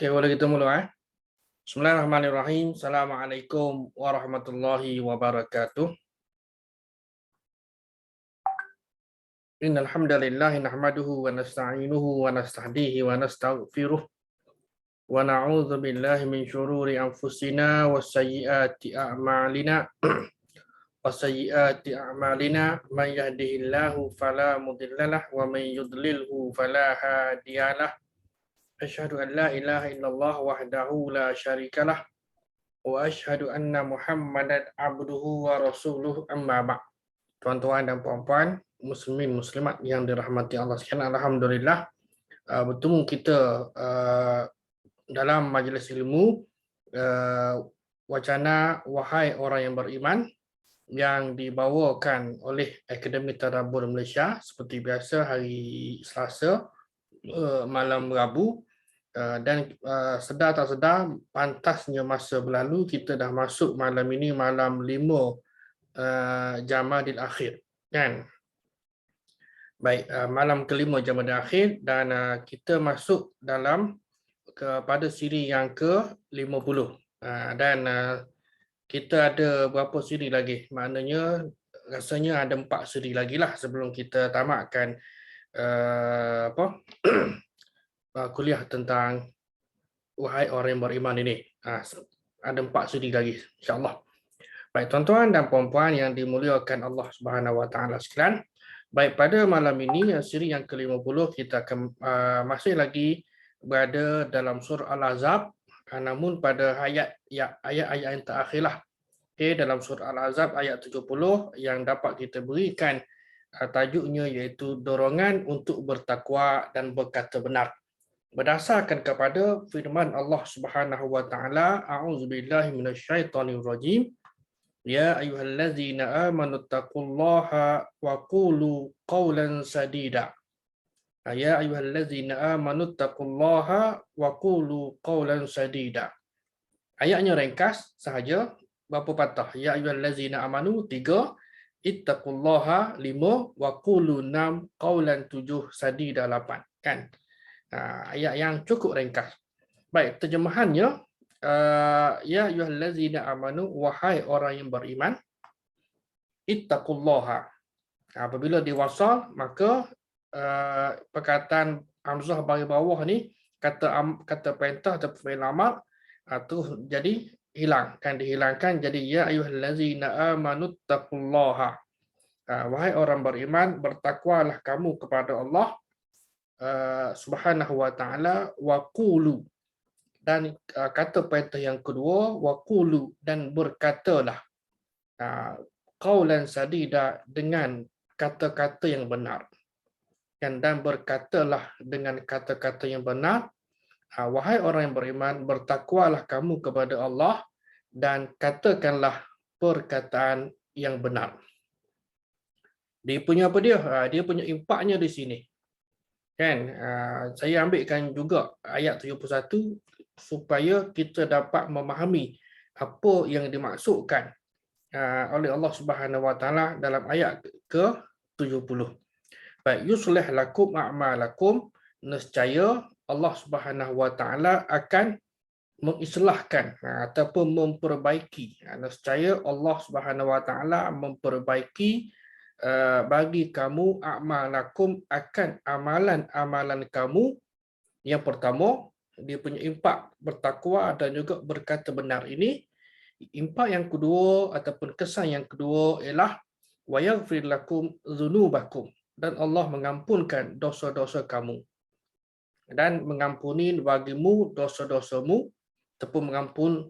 Okey, boleh kita mula Bismillahirrahmanirrahim. Assalamualaikum warahmatullahi wabarakatuh. Innal hamdalillah nahmaduhu wa nasta'inuhu wa nastahdihi wa nastaghfiruh wa na'udzu billahi min syururi anfusina wa sayyiati a'malina. وسيئات أعمالنا من يهده الله فلا مضل له ومن يضلله فلا هادي له أشهد أن لا إله إلا الله وحده لا شريك له وأشهد أن محمدا عبده ورسوله أما بعد. Tuan-tuan dan puan-puan, muslimin muslimat yang dirahmati Allah sekalian, alhamdulillah bertemu kita dalam majlis ilmu wacana Wahai Orang yang Beriman yang dibawakan oleh Akademi Tadabbur Malaysia seperti biasa hari Selasa malam Rabu. Dan sedar tak sedar pantasnya masa berlalu, kita dah masuk malam ini malam 5 Jamadil Akhir, kan? Baik, malam kelima Jamadil Akhir, dan kita masuk dalam kepada siri yang ke-50. Dan kita ada berapa siri lagi? Maknanya rasanya ada 4 siri lagi lah sebelum kita tamatkan kuliah tentang Wahai Orang yang Beriman ini. Ada 4 siri lagi, insya-Allah. Baik, tuan-tuan dan puan-puan yang dimuliakan Allah Subhanahu Wa Taala sekalian. Baik, pada malam ini siri yang ke-50 kita akan masih lagi berada dalam surah Al-Ahzab, namun pada ayat-ayat yang terakhirlah. Okay, dalam surah Al-Ahzab ayat 70 yang dapat kita berikan tajuknya iaitu dorongan untuk bertakwa dan berkata benar. Berdasarkan kepada firman Allah Subhanahu Wa Taala, a'udzubillahi minasyaitonirrajim. Ya ayyuhallazina amanu taqullaha wa qulu qawlan sadida. Ya ayyuhallazina amanu taqullaha wa qulu qawlan sadida. Ayatnya ringkas sahaja, berapa patah? Ya ayyuhallazina amanu 3, ittaqullaha 5, wa qulu 6, qawlan 7, sadida 8, kan? Ayat yang cukup ringkas. Baik, terjemahannya, ya ayyuhallazina amanu, wahai orang yang beriman, ittaqullaha. Apabila diwasal, maka perkataan hamzah bagi bawah ni kata perintah atau fi'il amal tu jadi hilang, kan, dihilangkan jadi ya ayyuhallazina amanu taqullaha. Wahai orang beriman, bertakwalah kamu kepada Allah Subhanahu Wa Taala, wa qulu, dan kata perintah yang kedua wa qulu, dan berkatalah qaulan sadida, dengan kata-kata yang benar, dan berkatalah dengan kata-kata yang benar. Wahai orang yang beriman, bertakwalah kamu kepada Allah dan katakanlah perkataan yang benar. Dia punya apa dia? Dia punya impaknya di sini, kan? Saya ambilkan juga ayat 71 supaya kita dapat memahami apa yang dimaksudkan oleh Allah Subhanahu Wa Taala dalam ayat ke-70. Baik, yuslih lakum a'malakum, nescaya Allah Subhanahu Wa Taala akan mengislahkan ataupun memperbaiki. Nescaya Allah Subhanahu Wa Taala memperbaiki bagi kamu a'malakum, akan amalan-amalan kamu. Yang pertama, dia punya impak bertakwa dan juga berkata benar ini. Impak yang kedua ataupun kesan yang kedua ialah wa yaghfir lakum dzunubakum, dan Allah mengampunkan dosa-dosa kamu dan mengampuni bagimu dosa-dosamu. Ataupun mengampun,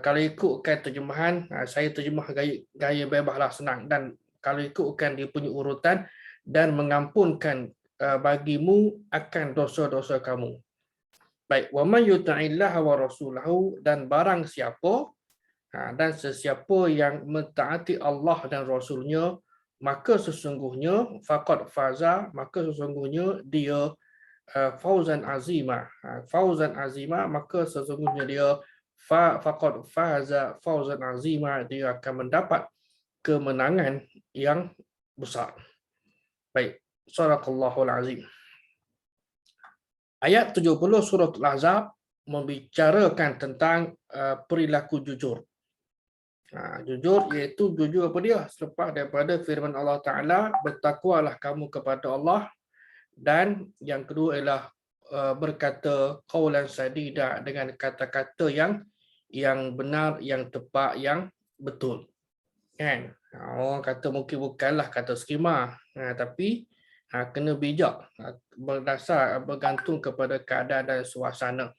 kalau ikutkan terjemahan, saya terjemah gaya bebaslah, senang, dan kalau ikutkan dia punya urutan, dan mengampunkan bagimu akan dosa-dosa kamu. Baik, wa man yuti'illaha wa rasulahu, dan barang siapa dan sesiapa yang mentaati Allah dan Rasulnya, maka sesungguhnya faqad faza, maka sesungguhnya dia fauzan azima. Fauzan azima, maka sesungguhnya dia faqad faza fauzan azima, dia akan mendapat kemenangan yang besar. Baik, Sadaqallahul Azim. Ayat 70 surah Al-Ahzab membicarakan tentang perilaku jujur. Jujur iaitu jujur apa dia? Selepas daripada firman Allah Ta'ala, bertakwalah kamu kepada Allah. Dan yang kedua ialah berkata qaulan sadida, dengan kata-kata yang benar, yang tepat, yang betul. Kan? Orang kata mungkin bukanlah kata skema, tapi kena bijak, bergantung kepada keadaan dan suasana.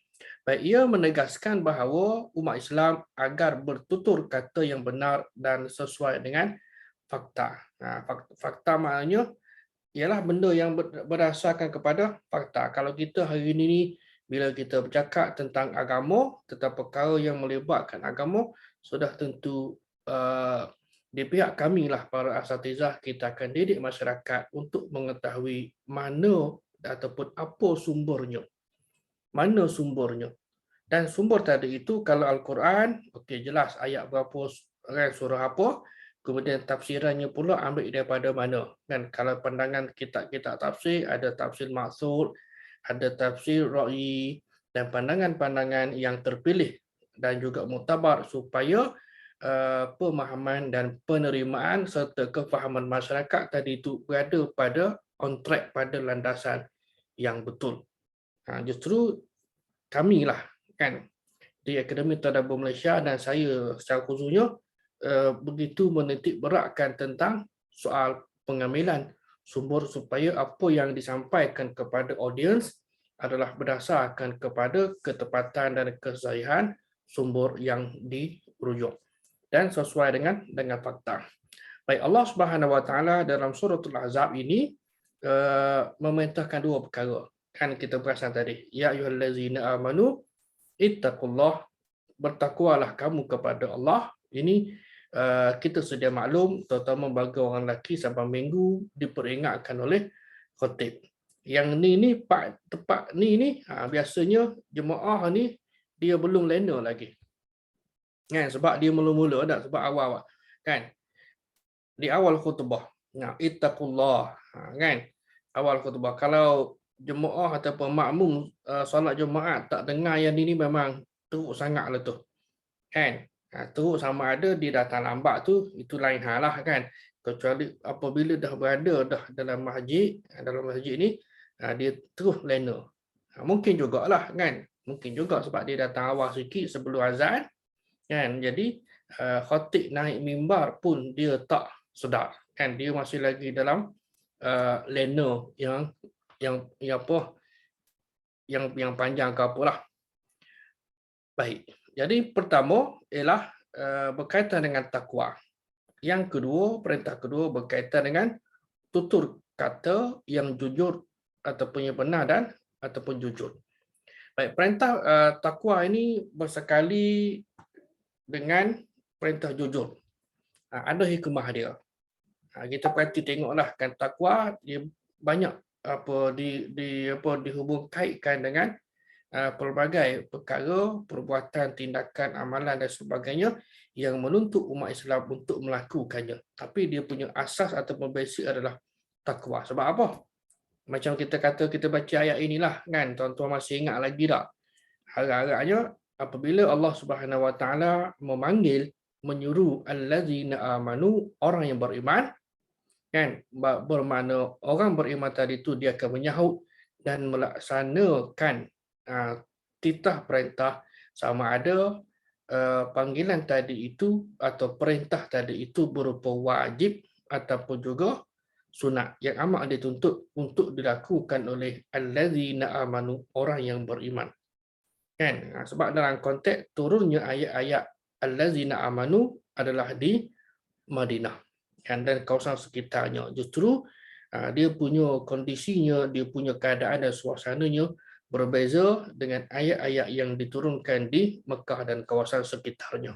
Baik, ia menegaskan bahawa umat Islam agar bertutur kata yang benar dan sesuai dengan fakta. Fakta maknanya ialah benda yang berdasarkan kepada fakta. Kalau kita hari ini bila kita bercakap tentang agama, tentang perkara yang melibatkan agama, sudah tentu di pihak kami lah, para asatizah, kita akan didik masyarakat untuk mengetahui mana ataupun apa sumbernya. Mana sumbernya. Dan sumber tadi itu kalau Al-Quran, okey, jelas ayat berapa, surah apa, kemudian tafsirannya pula ambil daripada mana. Dan kalau pandangan kitab-kitab tafsir, ada tafsir maksud, ada tafsir ra'i, dan pandangan-pandangan yang terpilih dan juga muktabar supaya pemahaman dan penerimaan serta kefahaman masyarakat tadi itu berada pada on track, pada landasan yang betul. Justru kamilah, kan, di Akademi Tadabbur Malaysia dan saya secara khususnya begitu menitik beratkan tentang soal pengambilan sumber supaya apa yang disampaikan kepada audiens adalah berdasarkan kepada ketepatan dan kesahihan sumber yang dirujuk dan sesuai dengan fakta. Baik, Allah Subhanahu Wa Taala dalam suratul Ahzab ini memerintahkan dua perkara. Kan kita perasan tadi, ya ayyuhallazina amanu ittaqullah, bertakwalah kamu kepada Allah. Ini kita sedia maklum, terutama bagi orang lelaki, sampai minggu diperingatkan oleh khatib. Yang ni tepat ni biasanya jemaah ni dia belum lena lagi. Kan, sebab dia mula-mula dah, sebab awal kan. Di awal khutbah. Ittaqullah, kan? Awal khutbah. Kalau jemaah ataupun makmum solat Jumaat tak dengar yang ini, memang teruk sangatlah tu. Kan? Teruk sama ada dia datang lambat tu, itu lain hal lah, kan. Kecuali apabila dah berada dah dalam masjid ni, dia terus lena. Mungkin jugalah, kan. Mungkin juga sebab dia datang awal sikit sebelum azan, kan. Jadi khatib naik mimbar pun dia tak sedar, kan. Dia masih lagi dalam lena yang apa, yang panjang ke apalah. Baik. Jadi pertama ialah berkaitan dengan takwa. Yang kedua, perintah kedua berkaitan dengan tutur kata yang jujur ataupun yang benar dan ataupun jujur. Baik, perintah takwa ini bersekali dengan perintah jujur. Ada hikmah dia. Kita perhati tengoklah, kan, takwa dia banyak dihubung kaitkan dengan pelbagai perkara, perbuatan, tindakan, amalan dan sebagainya yang menuntut umat Islam untuk melakukannya. Tapi dia punya asas ataupun basic adalah takwa. Sebab apa? Macam kita kata, kita baca ayat inilah, kan, tuan-tuan masih ingat lagi tak? Harap-harapnya apabila Allah Subhanahu Wa Taala memanggil, menyuruh allazina amanu, orang yang beriman, kan, bermakna orang beriman tadi itu dia akan menyahut dan melaksanakan titah perintah, sama ada panggilan tadi itu atau perintah tadi itu berupa wajib ataupun juga sunat yang amat dituntut untuk dilakukan oleh allazina amanu, orang yang beriman, kan. Sebab dalam konteks turunnya ayat-ayat allazina amanu adalah di Madinah, kan, dan kawasan sekitarnya. Justru dia punya kondisinya, dia punya keadaan dan suasananya berbeza dengan ayat-ayat yang diturunkan di Mekah dan kawasan sekitarnya.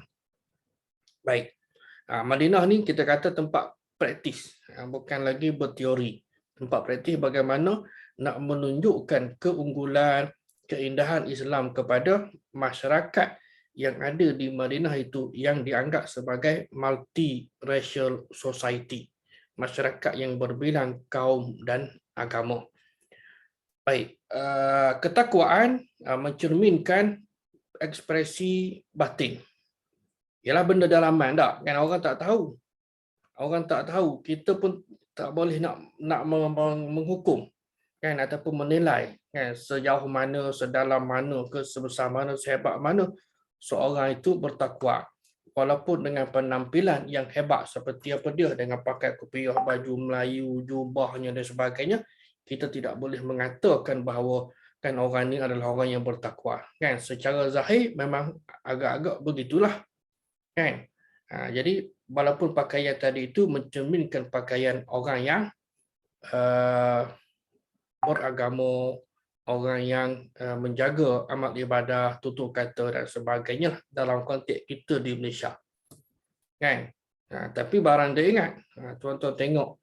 Baik, Madinah ni kita kata tempat praktis, bukan lagi berteori. Tempat praktis bagaimana nak menunjukkan keunggulan, keindahan Islam kepada masyarakat yang ada di Madinah itu, yang dianggap sebagai multi-racial society, masyarakat yang berbilang kaum dan agama. Baik, ketakwaan mencerminkan ekspresi batin. Ialah benda dalaman tak? Kan orang tak tahu. Orang tak tahu, kita pun tak boleh nak menghukum kan ataupun menilai kan sejauh mana, sedalam mana ke sebesar mana, sehebat mana seorang itu bertakwa. Walaupun dengan penampilan yang hebat seperti apa dia dengan pakai kopiah, baju Melayu, jubahnya dan sebagainya, kita tidak boleh mengatakan bahawa kan orang ini adalah orang yang bertakwa. Kan secara zahir memang agak-agak begitulah kan. Jadi walaupun pakaian tadi itu mencerminkan pakaian orang yang uh, beragama, orang yang menjaga amal ibadah, tutur kata dan sebagainya dalam konteks kita di Malaysia. Kan? Tapi barang dia ingat, tuan-tuan tengok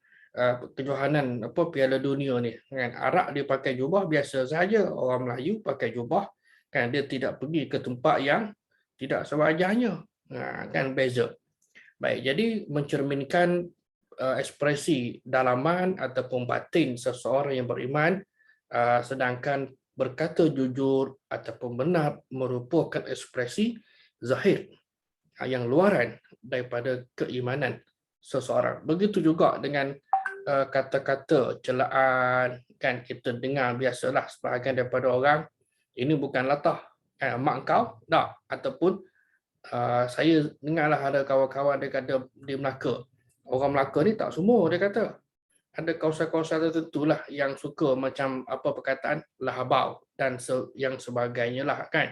kejohanan Piala Dunia ni, kan Arab dia pakai jubah biasa saja, orang Melayu pakai jubah, kan dia tidak pergi ke tempat yang tidak sewajarnya. Kan beza. Baik, jadi mencerminkan ekspresi dalaman ataupun batin seseorang yang beriman, sedangkan berkata jujur ataupun benar merupakan ekspresi zahir yang luaran daripada keimanan seseorang. Begitu juga dengan kata-kata celaan, kan kita dengar biasalah sebahagian daripada orang, ini bukan latah, mak kau, tak, ataupun saya dengarlah ada kawan-kawan dia kata di Melaka. Orang Melaka ni tak semua dia kata. Ada kawasan-kawasan tertentu lah yang suka macam apa perkataan lahabau dan yang sebagainya lah kan.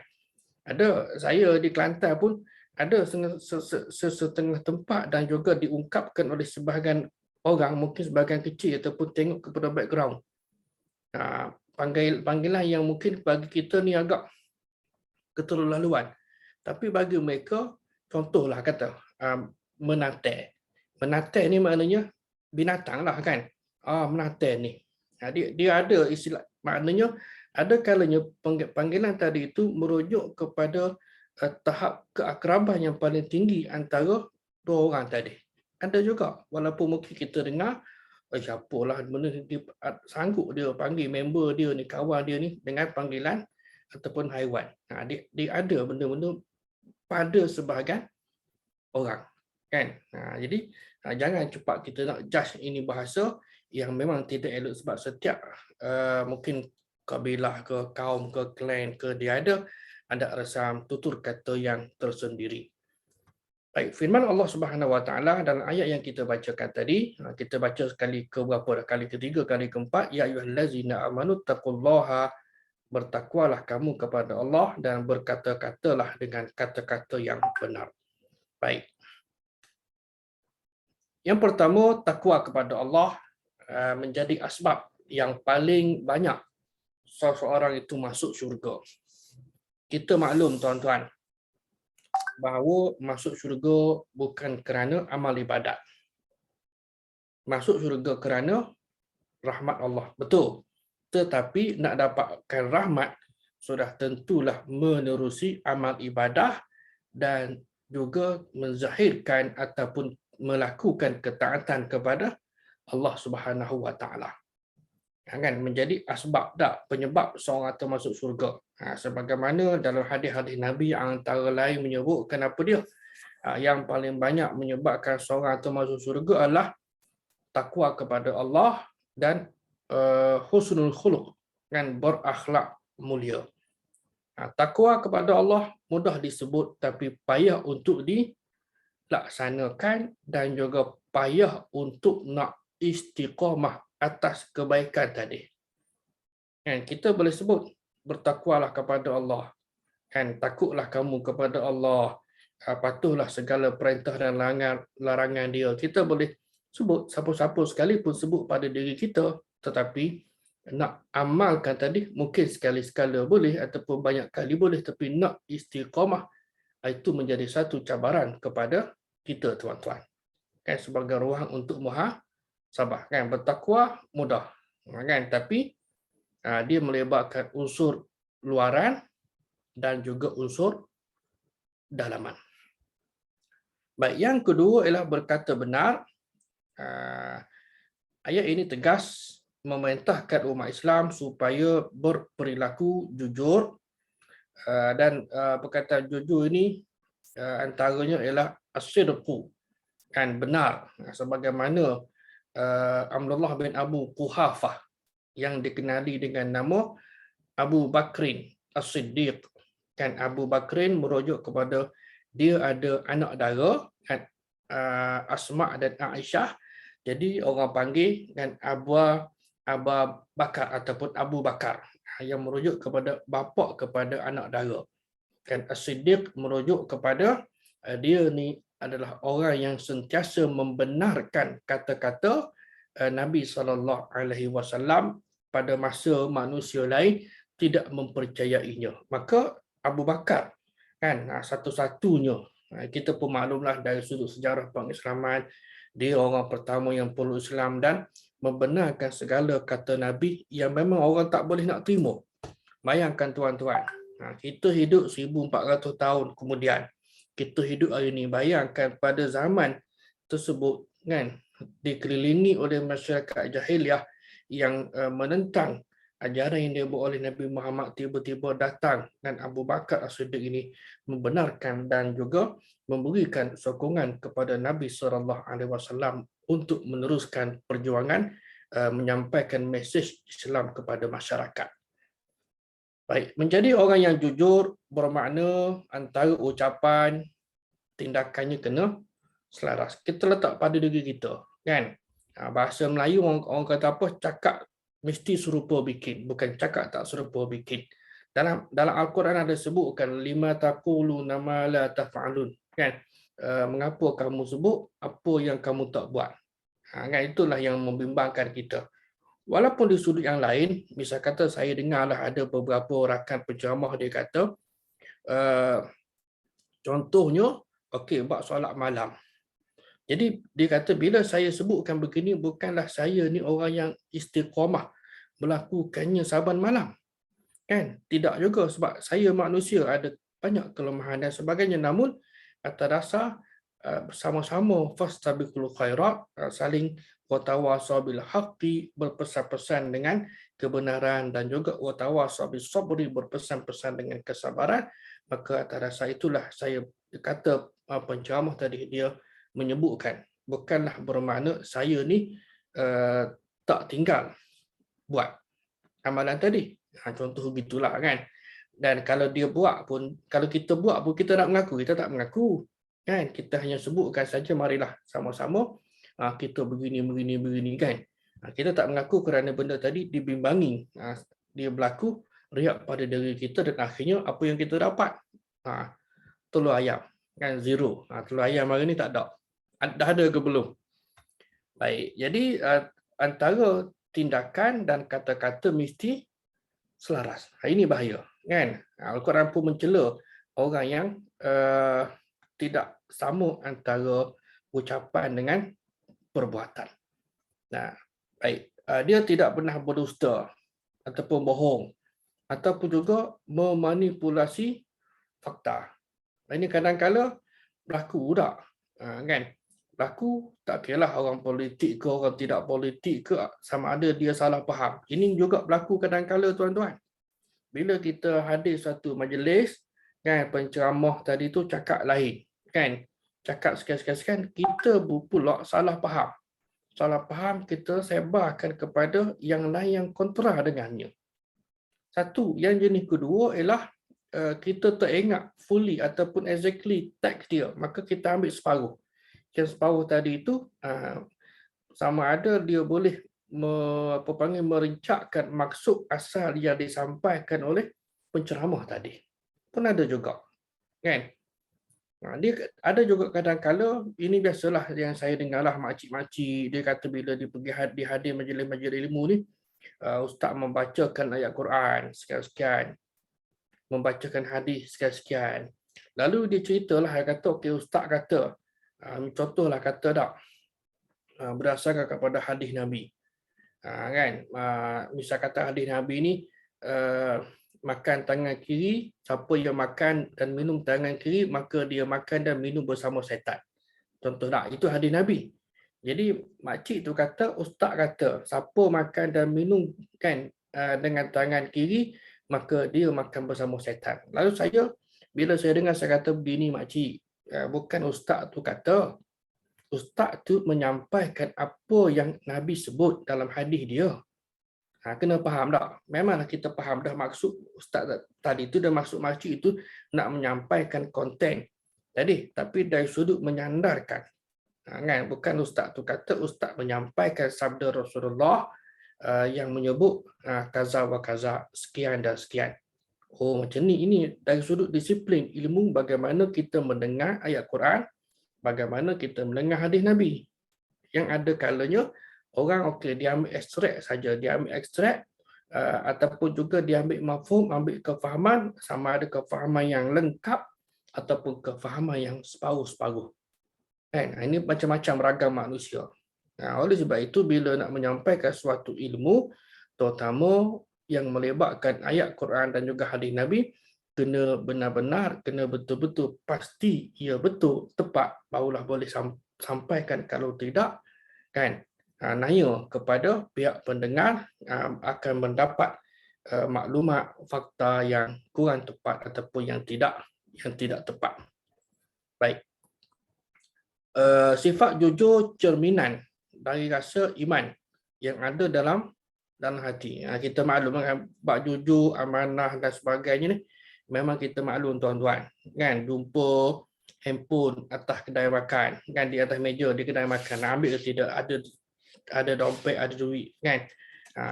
Ada saya di Kelantan pun ada setengah tempat dan juga diungkapkan oleh sebahagian orang, mungkin sebahagian kecil ataupun tengok kepada background. Panggilan yang mungkin bagi kita ni agak keterlaluan. Tapi bagi mereka, contohlah kata, menatai. Menatai ni maknanya binatang lah kan. Menatai ni. Dia ada istilah, maknanya ada kalanya panggilan tadi itu merujuk kepada tahap keakraban yang paling tinggi antara dua orang tadi. Ada juga, walaupun mungkin kita dengar, siapalah benda dia sanggup dia panggil member dia ni, kawan dia ni dengan panggilan ataupun haiwan. Dia ada benda-benda pada sebahagian orang kan. Jadi jangan cepat kita nak judge ini bahasa yang memang tidak elok, sebab setiap mungkin kabilah ke kaum ke klan ke dia ada resam tutur kata yang tersendiri. Baik, firman Allah Subhanahu Wa Taala dalam ayat yang kita bacakan tadi, kita baca sekali ke berapa dah, kali ketiga, kali keempat, ya ayyuhallazina amanu taqullaha, bertakwalah kamu kepada Allah dan berkata-katalah dengan kata-kata yang benar. Baik. Yang pertama, takwa kepada Allah menjadi asbab yang paling banyak seseorang itu masuk syurga. Kita maklum tuan-tuan bahawa masuk syurga bukan kerana amal ibadat. Masuk syurga kerana rahmat Allah. Betul. Tetapi nak dapatkan rahmat sudah tentulah menerusi amal ibadah dan juga menzahirkan ataupun melakukan ketaatan kepada Allah Subhanahu Wa Taala. Kan menjadi asbab tak penyebab seorang itu masuk syurga. Sebagaimana dalam hadis-hadis Nabi yang antara lain menyebutkan apa dia? Yang paling banyak menyebabkan seorang itu masuk syurga adalah takwa kepada Allah dan husnul khuluq, kan berakhlak mulia. Takwa kepada Allah mudah disebut tapi payah untuk dilaksanakan dan juga payah untuk nak istiqamah atas kebaikan tadi. Kan kita boleh sebut bertakwalah kepada Allah. Kan takutlah kamu kepada Allah. Patuhlah segala perintah dan larangan dia. Kita boleh sebut siapa-siapa sekalipun sebut pada diri kita, tetapi nak amalkan tadi mungkin sekali-sekala boleh ataupun banyak kali boleh, tapi nak istiqamah itu menjadi satu cabaran kepada kita tuan-tuan. Kan sebagai ruang untuk muhasabah. Kan bertakwa mudah. Kan tapi dia melibatkan unsur luaran dan juga unsur dalaman. Baik, yang kedua ialah berkata benar. Ayat ini tegas memerintahkan umat Islam supaya berperilaku jujur, dan perkataan jujur ini antaranya ialah as-sidqu, kan, benar, sebagaimana Abdullah bin Abu Quhafah yang dikenali dengan nama Abu Bakrin As-Siddiq, kan. Abu Bakrin merujuk kepada dia ada anak dara, kan, Asma dan Aisyah, jadi orang panggil kan Abu Bakar ataupun Abu Bakar, yang merujuk kepada bapa kepada anak dara, kan. As-Siddiq merujuk kepada dia ni adalah orang yang sentiasa membenarkan kata-kata Nabi SAW pada masa manusia lain tidak mempercayainya. Maka Abu Bakar, kan, satu-satunya, kita pun maklumlah dari sudut sejarah pengislaman, dia orang pertama yang peluk Islam dan membenarkan segala kata Nabi yang memang orang tak boleh nak terima. Bayangkan tuan-tuan, kita hidup 1400 tahun kemudian, kita hidup hari ini, bayangkan pada zaman tersebut, kan, dikelilingi oleh masyarakat jahiliah yang menentang ajaran yang dibawa oleh Nabi Muhammad, tiba-tiba datang dan Abu Bakar As-Siddiq ini membenarkan dan juga memberikan sokongan kepada Nabi SAW untuk meneruskan perjuangan menyampaikan mesej Islam kepada masyarakat. Baik, menjadi orang yang jujur bermakna antara ucapan, tindakannya kena selaras. Kita letak pada diri kita, kan. Bahasa Melayu orang kata apa? Cakap mesti serupa bikin, bukan cakap tak serupa bikin. Dalam Al-Quran ada sebutkan lima taquluna ma la taf'alun, kan. Mengapa kamu sebut apa yang kamu tak buat? Kan, itulah yang membimbangkan kita. Walaupun di sudut yang lain, misal kata saya dengarlah ada beberapa rakan penceramah dia kata, contohnya, okey, buat solat malam. Jadi dia kata bila saya sebutkan begini, bukanlah saya ni orang yang istiqamah melakukannya saban malam, kan? Tidak juga, sebab saya manusia ada banyak kelemahan dan sebagainya. Namun atas dasar bersama-sama fastabiqul khairat, saling watawasau bil haqqi, berpesan-pesan dengan kebenaran, dan juga watawasau bis sabri, berpesan-pesan dengan kesabaran. Maka atas dasar itulah saya kata penceramah tadi dia menyebutkan, bukanlah bermakna saya ni tak tinggal buat amalan tadi. Contoh begitulah, kan. Dan kalau dia buat pun, kalau kita buat pun kita nak mengaku, kita tak mengaku, kan. Kita hanya sebutkan saja, marilah sama-sama kita begini, kan. Kita tak mengaku kerana benda tadi dibimbangi, dia berlaku riak pada diri kita, dan akhirnya apa yang kita dapat? Telur ayam, kan, zero. Telur ayam hari ni tak ada. Dah ada ke belum? Baik, jadi antara tindakan dan kata-kata mesti selaras. Ini bahaya, kan. Al-Quran pun mencela orang yang tidak sama antara ucapan dengan perbuatan. Nah, baik, dia tidak pernah berdusta ataupun bohong ataupun juga memanipulasi fakta. Ini kadang-kala berlaku tak, kan? Berlaku, tak kiralah orang politik ke orang tidak politik ke, sama ada dia salah faham. Ini juga berlaku kadang-kala, tuan-tuan. Bila kita hadir satu majlis, kan, penceramah tadi tu cakap lain, kan. Cakap sekian-sekian, kita pula salah faham. Salah faham kita sebarkan kepada yang lain yang kontra dengannya. Satu, yang jenis kedua ialah kita tak ingat fully ataupun exactly teks dia, maka kita ambil separuh. Yang separuh tadi itu sama ada dia boleh merincakkan maksud asal yang disampaikan oleh penceramah tadi. Pun ada juga, kan. Dia ada juga kadang-kala, ini biasalah yang saya dengarlah makcik-makcik, dia kata bila dia pergi hadir majlis-majlis ilmu ni, ustaz membacakan ayat Quran sekian-sekian, membacakan hadis sekian-sekian. Lalu dia ceritalah, dia kata, okey, ustaz kata, contohlah kata tak, berdasarkan kepada hadis Nabi. Kan, misal kata hadis Nabi ni, makan tangan kiri, siapa yang makan dan minum tangan kiri, maka dia makan dan minum bersama syaitan. Contoh tak, itu hadis Nabi. Jadi makcik tu kata, ustaz kata, siapa makan dan minum kan dengan tangan kiri, maka dia makan bersama syaitan. Lalu bila saya dengar, saya kata begini makcik, bukan ustaz tu kata, ustaz tu menyampaikan apa yang Nabi sebut dalam hadis dia. Kena faham tak? Memanglah kita faham dah maksud ustaz tadi tu, dan maksud makcik itu nak menyampaikan konten tadi, tapi dari sudut menyandarkan. Kan? Bukan ustaz tu kata, ustaz menyampaikan sabda Rasulullah yang menyebut kaza wa kaza, sekian dan sekian. Oh macam ni, ini dari sudut disiplin ilmu bagaimana kita mendengar ayat Quran, bagaimana kita mendengar hadis Nabi. Yang ada kalanya orang dia ambil ekstrak saja, dia ambil ekstrak ataupun juga dia ambil mafhum, ambil kefahaman, sama ada kefahaman yang lengkap ataupun kefahaman yang separuh-separuh. Kan? Ini macam-macam ragam manusia. Oleh sebab itu, bila nak menyampaikan suatu ilmu, terutama yang melibatkan ayat Quran dan juga hadis Nabi, kena benar-benar, kena betul-betul pasti ia betul, tepat, barulah boleh sampaikan. Kalau tidak, kan, naya kepada pihak pendengar akan mendapat maklumat fakta yang kurang tepat ataupun yang tidak tepat. Baik. Sifat jujur cerminan dari rasa iman yang ada dalam hati. Kita maklum kan, bab jujur, amanah dan sebagainya ni, memang kita maklum tuan-tuan. Kan, jumpa handphone atas kedai makan, kan, di atas meja di kedai makan, ambil ke tidak, ada dompet, ada duit, kan.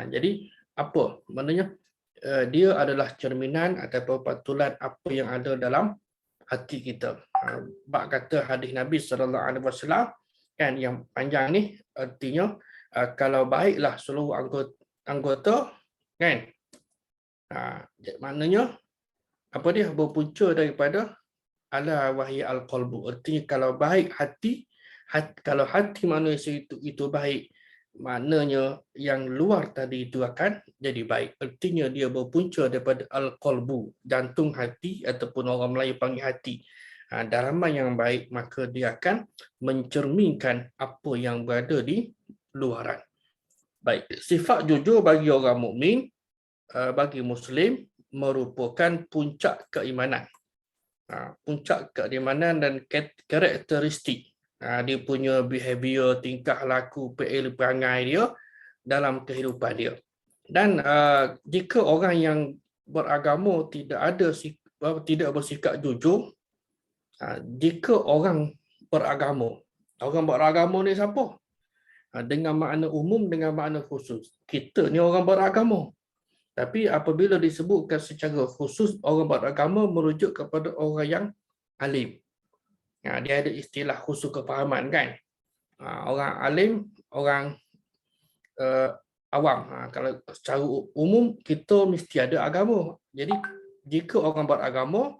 Jadi apa maknanya? Dia adalah cerminan ataupun patulan apa yang ada dalam hati kita. Bab kata hadis Nabi SAW kan, yang panjang ni, artinya kalau baiklah seluruh anggota kan, maknanya apa dia, berpunca daripada ala wahyi al-qalbu. Artinya kalau baik hati, kalau hati manusia itu baik, maknanya yang luar tadi itu akan jadi baik. Artinya dia berpunca daripada al-qalbu, jantung hati, ataupun orang Melayu panggil hati. Dalaman yang baik, maka dia akan mencerminkan apa yang berada di luaran. Baik, sifat jujur bagi orang mukmin, bagi Muslim, merupakan puncak keimanan. Puncak keimanan dan karakteristik dia punya behavior, tingkah laku, perangai dia dalam kehidupan dia. Dan jika orang yang beragama tidak bersikap jujur, jika orang beragama ni siapa? Dengan makna umum, dengan makna khusus. Kita ni orang beragama. Tapi apabila disebutkan secara khusus orang beragama, merujuk kepada orang yang alim. Dia ada istilah khusus kefahaman kan. Orang alim, orang awam. Kalau secara umum kita mesti ada agama. Jadi jika orang beragama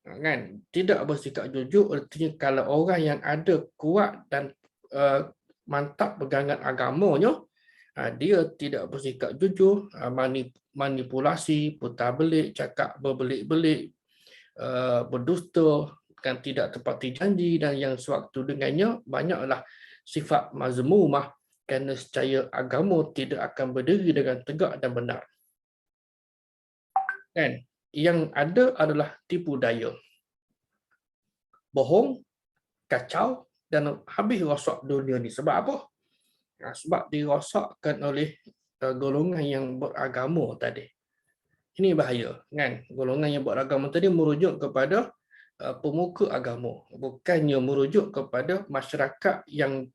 kan tidak bersikap jujur, artinya kalau orang yang ada kuat dan mantap pegangan agamanya, dia tidak bersikap jujur, manipulasi, putar belik, cakap berbelik-belik, berdusta, kan, tidak tepati janji, dan yang sewaktu dengannya banyaklah sifat mazmumah, kerana secara agama tidak akan berdiri dengan tegak dan benar. Kan? Yang ada adalah tipu daya, bohong, kacau, dan habis rosak dunia ni. Sebab apa? Sebab dirosakkan oleh golongan yang beragama tadi. Ini bahaya, kan? Golongan yang beragama tadi merujuk kepada pemuka agama, bukannya merujuk kepada masyarakat yang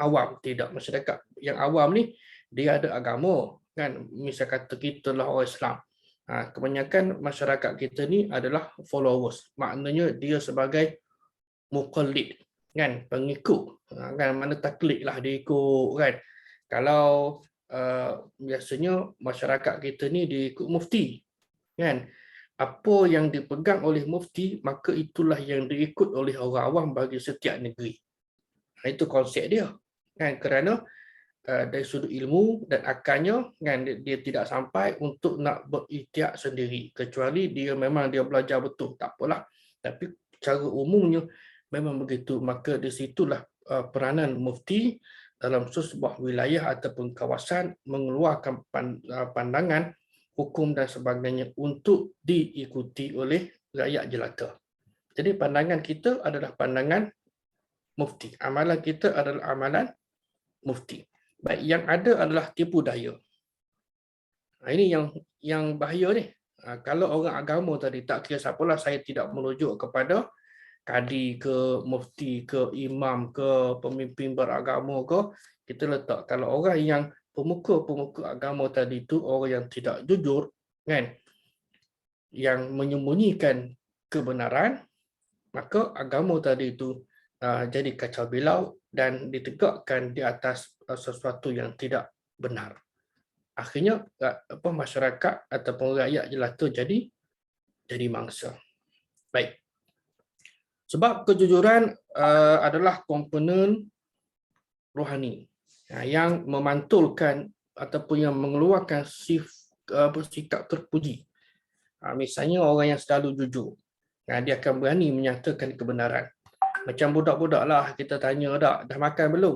awam. Tidak, masyarakat yang awam ni dia ada agama, kan? Misal kata kita lah orang Islam, kebanyakan masyarakat kita ni adalah followers, maknanya dia sebagai muqallid, kan, pengikut, kan, mana taklid lah dia ikut, kan. Kalau biasanya masyarakat kita ni dia ikut mufti, kan, apa yang dipegang oleh mufti, maka itulah yang diikut oleh orang awam bagi setiap negeri. Itu konsep dia, kan, kerana dari sudut ilmu dan akalnya, kan, dia tidak sampai untuk nak berikhtiar sendiri, kecuali dia memang dia belajar betul, tak apalah. Tapi cara umumnya memang begitu. Maka di situlah peranan mufti dalam sebuah wilayah ataupun kawasan mengeluarkan pandangan hukum dan sebagainya untuk diikuti oleh rakyat jelata. Jadi pandangan kita adalah pandangan mufti. Amalan kita adalah amalan mufti. Baik, yang ada adalah tipu daya. Ini yang bahaya ni. Kalau orang agama tadi tak kira siapalah, saya tidak merujuk kepada kadi ke, mufti ke, imam ke, pemimpin beragama ke, kita letak. Kalau orang yang pemuka-pemuka agama tadi itu orang yang tidak jujur, kan, yang menyembunyikan kebenaran, maka agama tadi itu jadi kacau bilau dan ditegakkan di atas sesuatu yang tidak benar. Akhirnya masyarakat ataupun rakyat jelata jadi mangsa. Baik. Sebab kejujuran adalah komponen rohani yang memantulkan ataupun yang mengeluarkan sikap terpuji. Misalnya orang yang selalu jujur, dia akan berani menyatakan kebenaran. Macam budak-budak lah, kita tanya, dah makan belum?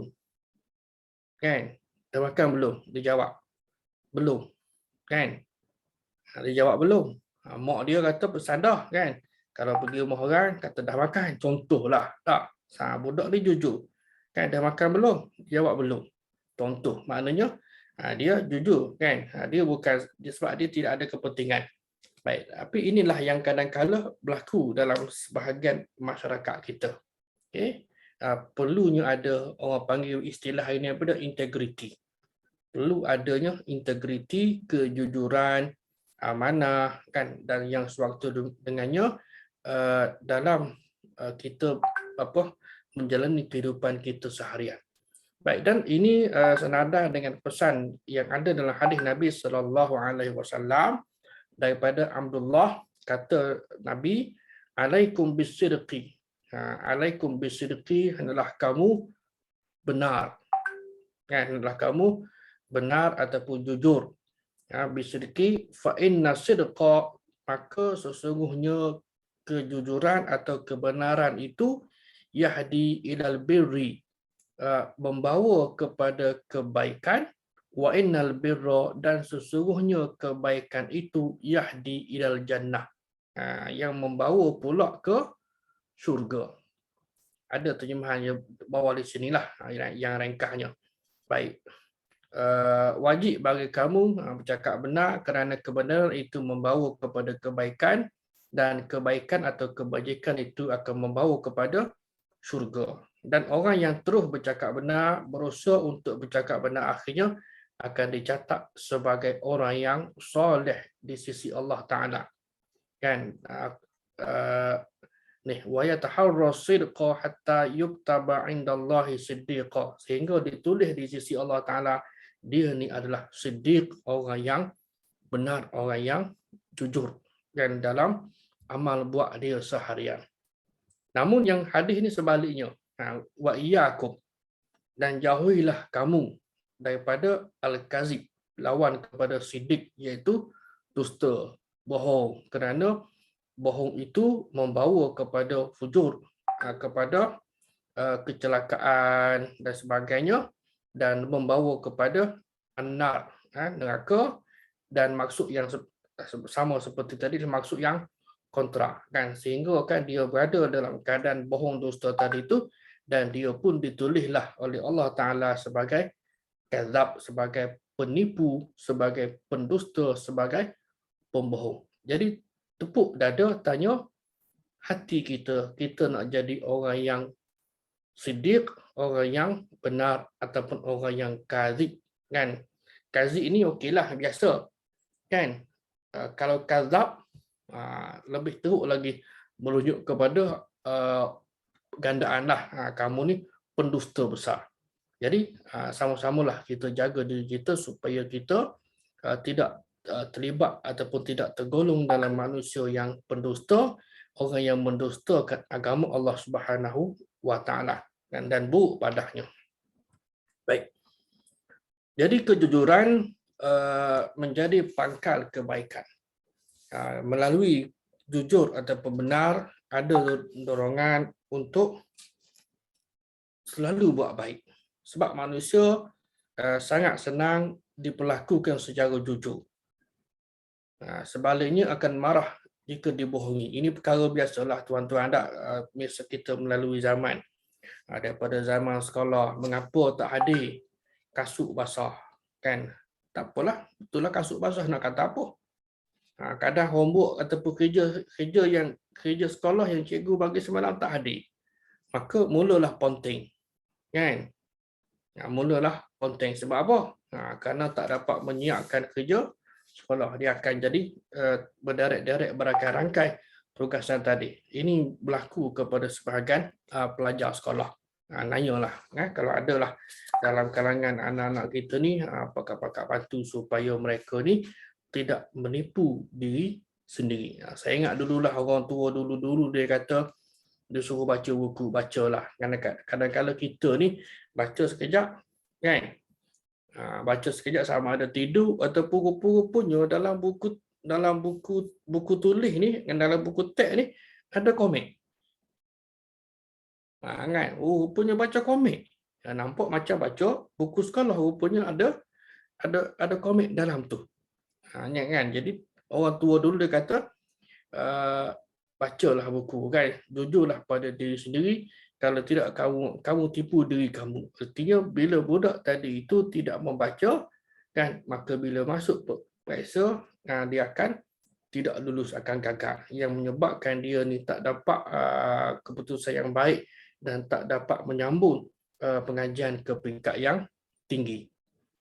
Kan? Dah makan belum? Dia jawab, belum. Kan? Dia jawab belum. Mak dia kata pesan dah, kan? Kalau pergi rumah orang, kata dah makan. Contohlah. Tak. Budak dia jujur. Kan, dah makan belum? Jawab belum. Contoh. Maknanya, dia jujur. Kan? Dia bukan, sebab dia tidak ada kepentingan. Baik. Tapi inilah yang kadang-kadang berlaku dalam sebahagian masyarakat kita. Okay? Perlunya ada, orang panggil istilah ini apa dah? Integriti. Perlu adanya integriti, kejujuran, amanah, kan, dan yang sewaktu dengannya dalam kita menjalani kehidupan kita seharian. Baik, dan ini senada dengan pesan yang ada dalam hadis Nabi SAW daripada Abdullah, kata Nabi, alaikum bisidqi. Alaikum bisidqi, hendaklah kamu benar. Hendaklah kamu benar ataupun jujur. Bisidqi fa inna sidqa, maka sesungguhnya kejujuran atau kebenaran itu yahdi ilal birri, membawa kepada kebaikan, wa innal birra, dan sesungguhnya kebaikan itu yahdi ilal jannah, yang membawa pula ke syurga. Ada terjemahan yang bawah di sinilah yang ringkasnya. Baik. Wajib bagi kamu bercakap benar kerana kebenaran itu membawa kepada kebaikan, dan kebaikan atau kebajikan itu akan membawa kepada syurga. Dan orang yang terus bercakap benar, berusaha untuk bercakap benar, akhirnya akan dicatat sebagai orang yang soleh di sisi Allah Ta'ala. Kan? Wa yataharra sidqa hatta yuktaba indallahi siddiqa, sehingga ditulis di sisi Allah Ta'ala dia ni adalah siddiq, orang yang benar, orang yang jujur, dan dalam amal buat dia seharian. Namun yang hadis ini sebaliknya, wa iyyakum, dan jauhilah kamu daripada al-kazib, lawan kepada siddiq, iaitu dusta, bohong, kerana bohong itu membawa kepada fujur, kepada kecelakaan dan sebagainya, dan membawa kepada an-nar, neraka, dan maksud yang sama seperti tadi, maksud yang kontra, kan, sehingga kan dia berada dalam keadaan bohong dusta tadi itu, dan dia pun ditulislah oleh Allah Ta'ala sebagai kazab, sebagai penipu, sebagai pendusta, sebagai pembohong. Jadi tepuk dada, tanya hati kita, kita nak jadi orang yang siddiq, orang yang benar, ataupun orang yang kazib, kan. Kazib ini okeylah, biasa, kan. Kalau kazab, lebih teruk lagi, merujuk kepada gandaan lah, kamu ni pendusta besar. Jadi sama-samalah kita jaga diri kita supaya kita tidak terlibat ataupun tidak tergolong dalam manusia yang pendusta, orang yang mendustakan agama Allah Subhanahu wa Ta'ala, dan buruk padanya. Baik. Jadi kejujuran menjadi pangkal kebaikan. Melalui jujur ataupun benar, ada dorongan untuk selalu buat baik. Sebab manusia sangat senang diperlakukan secara jujur. Sebaliknya akan marah jika dibohongi. Ini perkara biasalah tuan-tuan tak, biasa kita melalui zaman. Daripada zaman sekolah, mengapa tak hadir kasut basah, kan? Tak apalah, betul lah kasut basah, nak kata apa? Kadang homework ataupun kerja sekolah yang cikgu bagi semalam tak hadir. Maka mulalah ponteng, kan? Mulalah ponteng sebab apa? Kerana tak dapat menyiapkan kerja sekolah, dia akan jadi berderet-deret berangkai-rangkai tugasan tadi. Ini berlaku kepada sebahagian pelajar sekolah. Nanyalah, kalau adalah dalam kalangan anak-anak kita ni, pakar-pakar bantu supaya mereka ni tidak menipu diri sendiri. Saya ingat dululah orang tua dulu dia kata dia suruh baca buku, bacalah. Kadang-kadang kita ni baca sekejap, kan? Baca sekejap sama ada tidur ataupun rupa-rupanya dalam buku tulis ni, dalam buku teks ni ada komik. Kan? Rupanya baca komik. Nampak macam baca buku sekolah, rupanya ada komik dalam tu. Kan? Jadi orang tua dulu dia kata bacalah buku, kan? Jujurlah pada diri sendiri. Kalau tidak kamu tipu diri kamu. Artinya bila budak tadi itu tidak membaca, kan, maka bila masuk periksa dia akan tidak lulus, akan gagal, yang menyebabkan dia ni tak dapat keputusan yang baik dan tak dapat menyambung pengajian ke peringkat yang tinggi.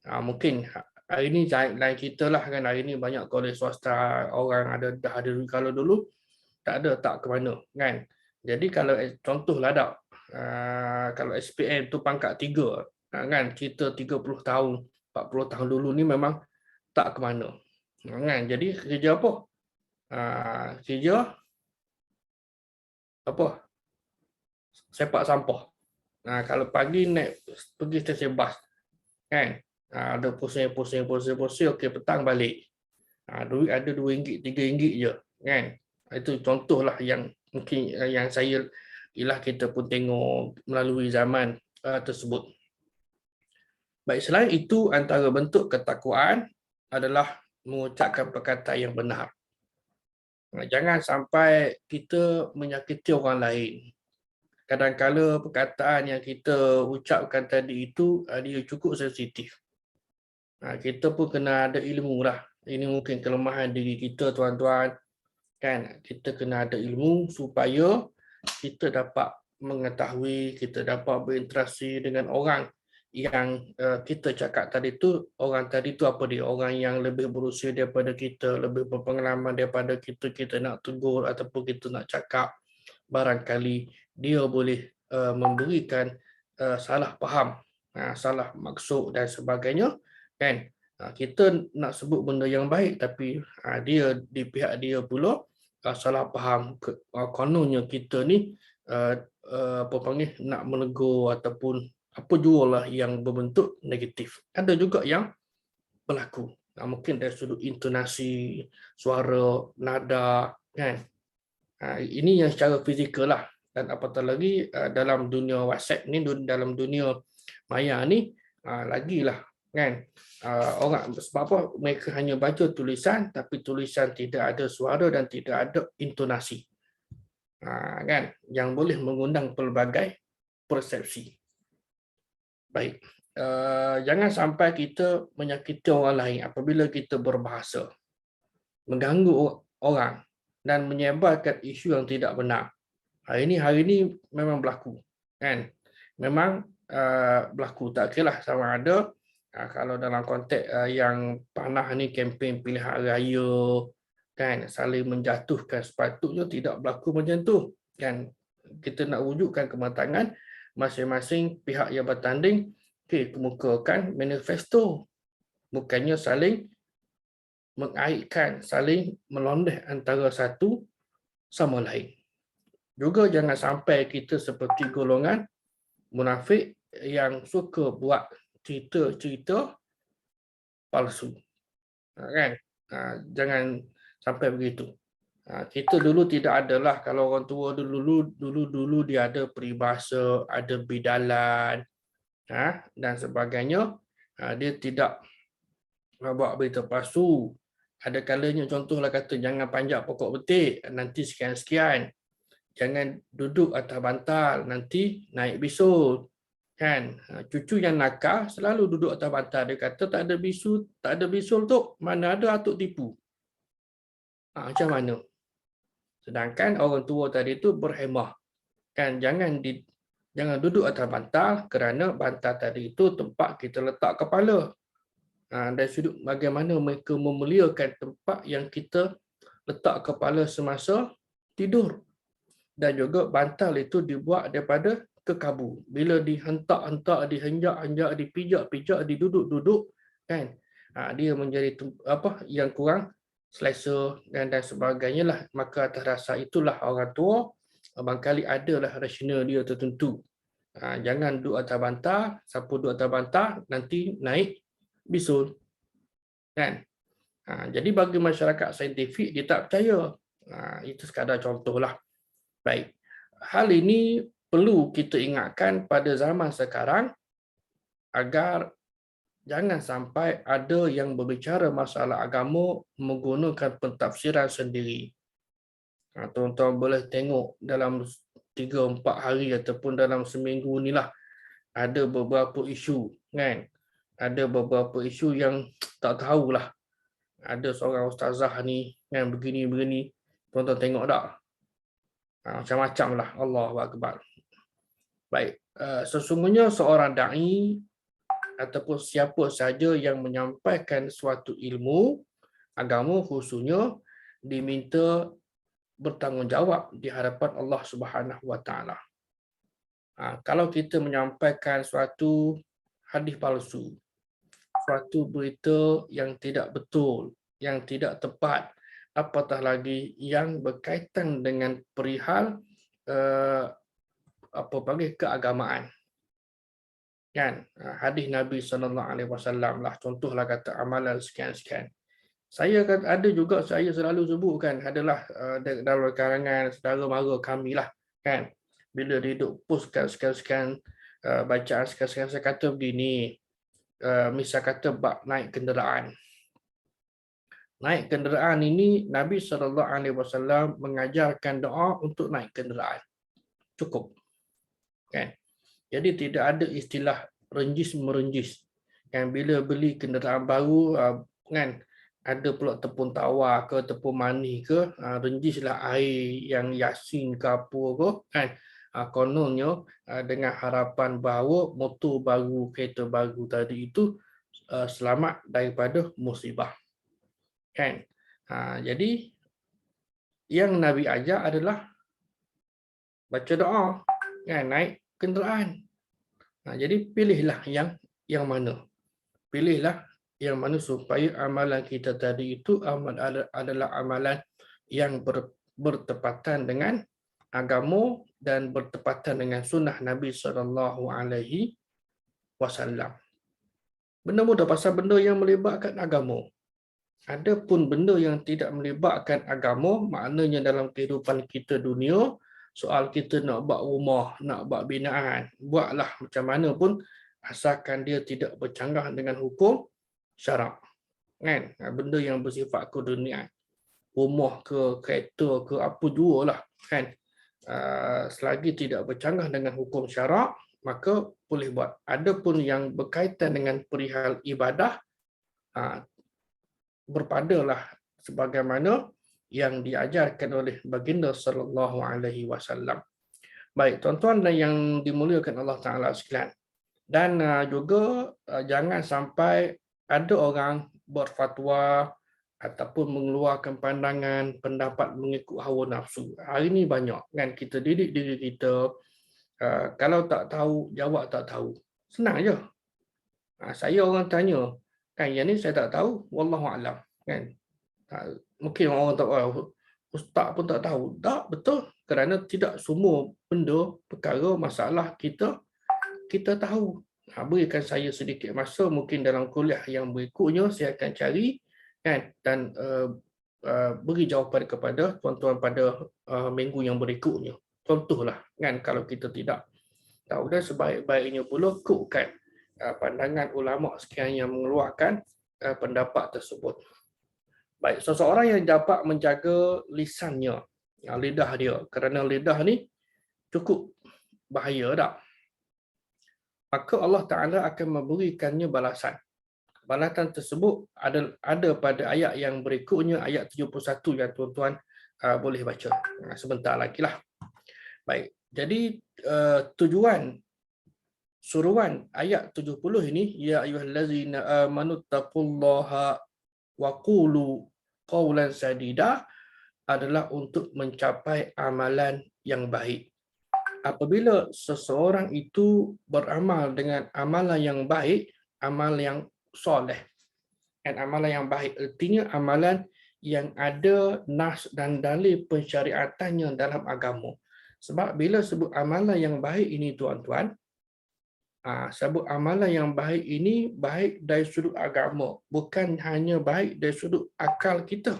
Mungkin hari ini lain kita lah, kan? Hari ini banyak kolej swasta, orang dah ada. Kalau dulu tak ada, tak ke mana, kan? Jadi kalau contohlah tak, kalau SPM tu pangkat 3, kan, kita 30 tahun 40 tahun dulu ni memang tak ke mana, kan? Jadi kerja apa? Kerja apa? Sepak sampah. Kalau pagi naik pergi stesen bas, kan, ada pusing, okey, petang balik. Duit ada RM2, RM3 je, kan? Itu contohlah yang mungkin yang saya ialah kita pun tengok melalui zaman tersebut. Baik, selain itu, antara bentuk ketakwaan adalah mengucapkan perkataan yang benar. Jangan sampai kita menyakiti orang lain. Kadang-kala perkataan yang kita ucapkan tadi itu dia cukup sensitif. Kita pun kena ada ilmu lah. Ini mungkin kelemahan diri kita, tuan-tuan. Kan, kita kena ada ilmu supaya kita dapat mengetahui, kita dapat berinteraksi dengan orang yang kita cakap tadi tu. Orang tadi tu apa dia? Orang yang lebih berusia daripada kita, lebih berpengalaman daripada kita. Kita nak tegur ataupun kita nak cakap, barangkali dia boleh memberikan salah faham, salah maksud dan sebagainya, kan? Kita nak sebut benda yang baik tapi dia di pihak dia pula salah faham. Kononnya kita ni apa panggil, nak menegur ataupun apa jualah yang berbentuk negatif. Ada juga yang berlaku mungkin dari sudut intonasi suara, nada, kan? Ini yang secara fizikal lah. Dan apatah lagi dalam dunia WhatsApp ni, dalam dunia maya ni, lagilah, kan? Orang sebab apa mereka hanya baca tulisan tapi tulisan tidak ada suara dan tidak ada intonasi, kan, yang boleh mengundang pelbagai persepsi. Baik, jangan sampai kita menyakiti orang lain apabila kita berbahasa, mengganggu orang dan menyebarkan isu yang tidak benar. Hari ini memang berlaku, kan? Memang berlaku. Tak kira sama ada kalau dalam konteks yang panah ni, kempen pilihan raya, kan, saling menjatuhkan, sepatutnya tidak berlaku macam tu, kan? Kita nak wujudkan kematangan masing-masing pihak yang bertanding, kemukakan manifesto, bukannya saling mengaitkan, saling melondeh antara satu sama lain. Juga jangan sampai kita seperti golongan munafik yang suka buat cerita-cerita palsu, kan? Jangan sampai begitu. Kita dulu tidak adalah, kalau orang tua dulu dia ada peribahasa, ada bidalan, dan sebagainya. Dia tidak buat berita palsu. Ada kalanya contohlah kata jangan panjat pokok betik, nanti sekian-sekian. Jangan duduk atas bantal, nanti naik bisul. Kan? Cucu yang nakal selalu duduk atas bantal. Dia kata tak ada bisul tu, mana ada atuk tipu. Macam mana? Sedangkan orang tua tadi itu berhemah. Kan? Jangan duduk atas bantal kerana bantal tadi itu tempat kita letak kepala. Dan sudut bagaimana mereka memuliakan tempat yang kita letak kepala semasa tidur. Dan juga bantal itu dibuat daripada kekabu. Bila dihentak-hentak, dihenjak-henjak, dipijak-pijak, diduduk-duduk, kan? Dia menjadi yang kurang selesa dan sebagainya lah. Maka atas dasar itulah orang tua barangkali adalah rasional dia tertentu. Jangan duduk atas bantal, siapa duduk atas bantal nanti naik bisul. Kan? Jadi bagi masyarakat saintifik dia tak percaya. Itu sekadar contohlah. Baik. Hal ini perlu kita ingatkan pada zaman sekarang agar jangan sampai ada yang berbicara masalah agama menggunakan pentafsiran sendiri. Tuan-tuan boleh tengok dalam 3-4 hari ataupun dalam seminggu inilah ada beberapa isu, kan? Ada beberapa isu yang tak tahulah. Ada seorang ustazah ni kan begini-begini. Tuan-tuan tengok tak? Macam-macam lah. Allahu Akbar. Baik, sesungguhnya seorang da'i ataupun siapa saja yang menyampaikan suatu ilmu agama khususnya diminta bertanggungjawab di hadapan Allah Subhanahu Wa Taala. Kalau kita menyampaikan suatu hadis palsu, suatu berita yang tidak betul, yang tidak tepat, apatah lagi yang berkaitan dengan perihal keagamaan. Kan? Hadis Nabi SAW lah, contohlah kata amalan sekian-sekian. Saya selalu sebutkan adalah dalam kalangan saudara mara kami lah, kan. Bila dia duduk postkan sekian-sekian bacaan sekian-sekian, saya kata begini, misal kata bab naik kenderaan. Naik kenderaan ini Nabi SAW mengajarkan doa untuk naik kenderaan. Cukup. Kan? Jadi tidak ada istilah renjis-merenjis. Kan bila beli kenderaan baru, kan ada pula tepung tawar ke tepung manis ke, renjislah air yang Yasin ke apa ke, kan. Kononnya dengan harapan bahawa motor baru, kereta baru tadi itu selamat daripada musibah. Kan. Jadi yang Nabi ajar adalah baca doa, kan, naik kenderaan. Jadi pilihlah yang mana. Pilihlah yang mana supaya amalan kita tadi itu adalah amalan yang bertepatan dengan agama dan bertepatan dengan sunnah Nabi SAW. Benda mudah pasal benda yang melibatkan agama. Adapun benda yang tidak melibatkan agama, maknanya dalam kehidupan kita dunia, soal kita nak buat rumah, nak buat binaan, buatlah macam mana pun asalkan dia tidak bercanggah dengan hukum syarak. Kan? Benda yang bersifat keduniaan. Rumah ke, kereta ke, apa jualah, kan? Selagi tidak bercanggah dengan hukum syarak, maka boleh buat. Adapun yang berkaitan dengan perihal ibadah, berpadalah sebagaimana yang diajarkan oleh baginda sallallahu alaihi wasallam. Baik, tuan-tuan dan yang dimuliakan Allah Taala sekalian. Dan juga jangan sampai ada orang berfatwa ataupun mengeluarkan pandangan, pendapat mengikut hawa nafsu. Hari ini banyak kan kita didik diri kita, kalau tak tahu jawab tak tahu. Senang je. Saya orang tanya, kan yang ni saya tak tahu, wallahu alam, kan. Mungkin orang tak tahu, ustaz pun tak tahu. Tak, betul. Kerana tidak semua benda, perkara, masalah kita tahu. Berikan saya sedikit masa, mungkin dalam kuliah yang berikutnya saya akan cari, kan, dan beri jawapan kepada tuan-tuan pada minggu yang berikutnya. Contohlah kan, kalau kita tidak tahu, dan sebaik-baiknya pula kutkan pandangan ulama sekian yang mengeluarkan pendapat tersebut. Baik, seseorang yang dapat menjaga lisannya, lidah dia, kerana lidah ni cukup bahaya tak? Maka Allah Ta'ala akan memberikannya balasan. Balasan tersebut ada pada ayat yang berikutnya, ayat 71 yang tuan-tuan boleh baca sebentar lagi lah. Baik, jadi tujuan suruhan ayat 70 ini, ya ayyuhallazina amanu taqullaha wa qulu qawlan sadida, adalah untuk mencapai amalan yang baik. Apabila seseorang itu beramal dengan amalan yang baik, amal yang soleh, dan amalan yang baik artinya amalan yang ada nas dan dalil pensyariatannya dalam agama. Sebab bila sebut amalan yang baik ini tuan-tuan, sebut amalan yang baik ini baik dari sudut agama, bukan hanya baik dari sudut akal kita,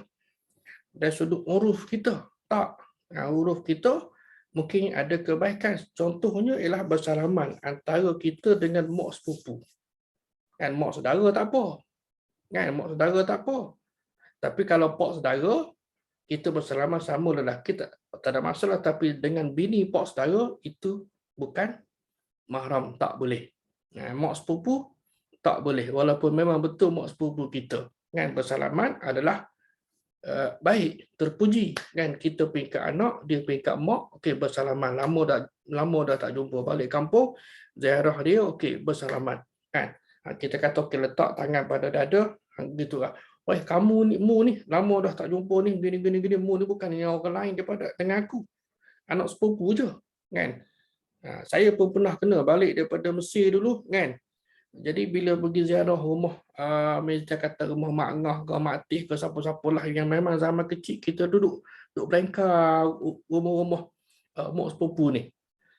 dari sudut uruf kita. Tak, uruf kita mungkin ada kebaikan. Contohnya ialah bersalaman antara kita dengan mak sepupu. Kan mak saudara tak apa. Kan mak saudara tak apa. Tapi kalau pak saudara, kita bersalaman sama lelaki tak ada masalah, tapi dengan bini pak saudara itu bukan mahram, tak boleh. Mak sepupu tak boleh, walaupun memang betul mak sepupu kita. Kan bersalaman adalah baik, terpuji. Kan kita peringkat anak, dia peringkat mak, okey bersalaman. Lama dah tak jumpa, balik kampung, ziarah dia, okey bersalaman. Kan kita kata okey letak tangan pada dada, gitulah. Wah, kamu ni, mu ni, lama dah tak jumpa ni, gini, mu ni bukan yang orang lain daripada dengan aku. Anak sepupu je, kan? Saya pun pernah kena balik daripada Mesir dulu, kan? Jadi bila pergi ziarah rumah, mereka kata rumah Mak Ngah ke Mak Tih ke siapa-siapa lah yang memang zaman kecil kita duduk belengkar rumah-rumah mak sepupu ni.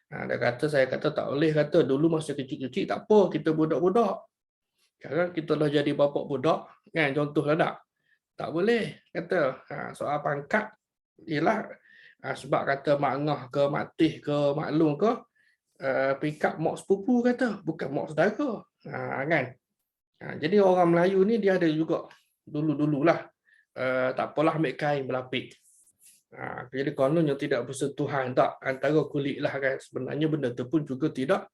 Saya kata tak boleh, kata dulu masa kecil-kecil tak apa, kita budak-budak. Sekarang kita dah jadi bapak budak, kan, contohlah tak boleh, kata. Soal pangkat ialah sebab kata Mak Ngah ke Mak Tih ke Mak Long ke, peringkat mak sepupu kata, bukan mak saudara. Kan? Jadi orang Melayu ni dia ada juga dulu-dululah, tak apalah ambil kain berlapik. Jadi kononnya tidak bersentuhan tak antara kulit lah, kan. Sebenarnya benda tu pun juga tidak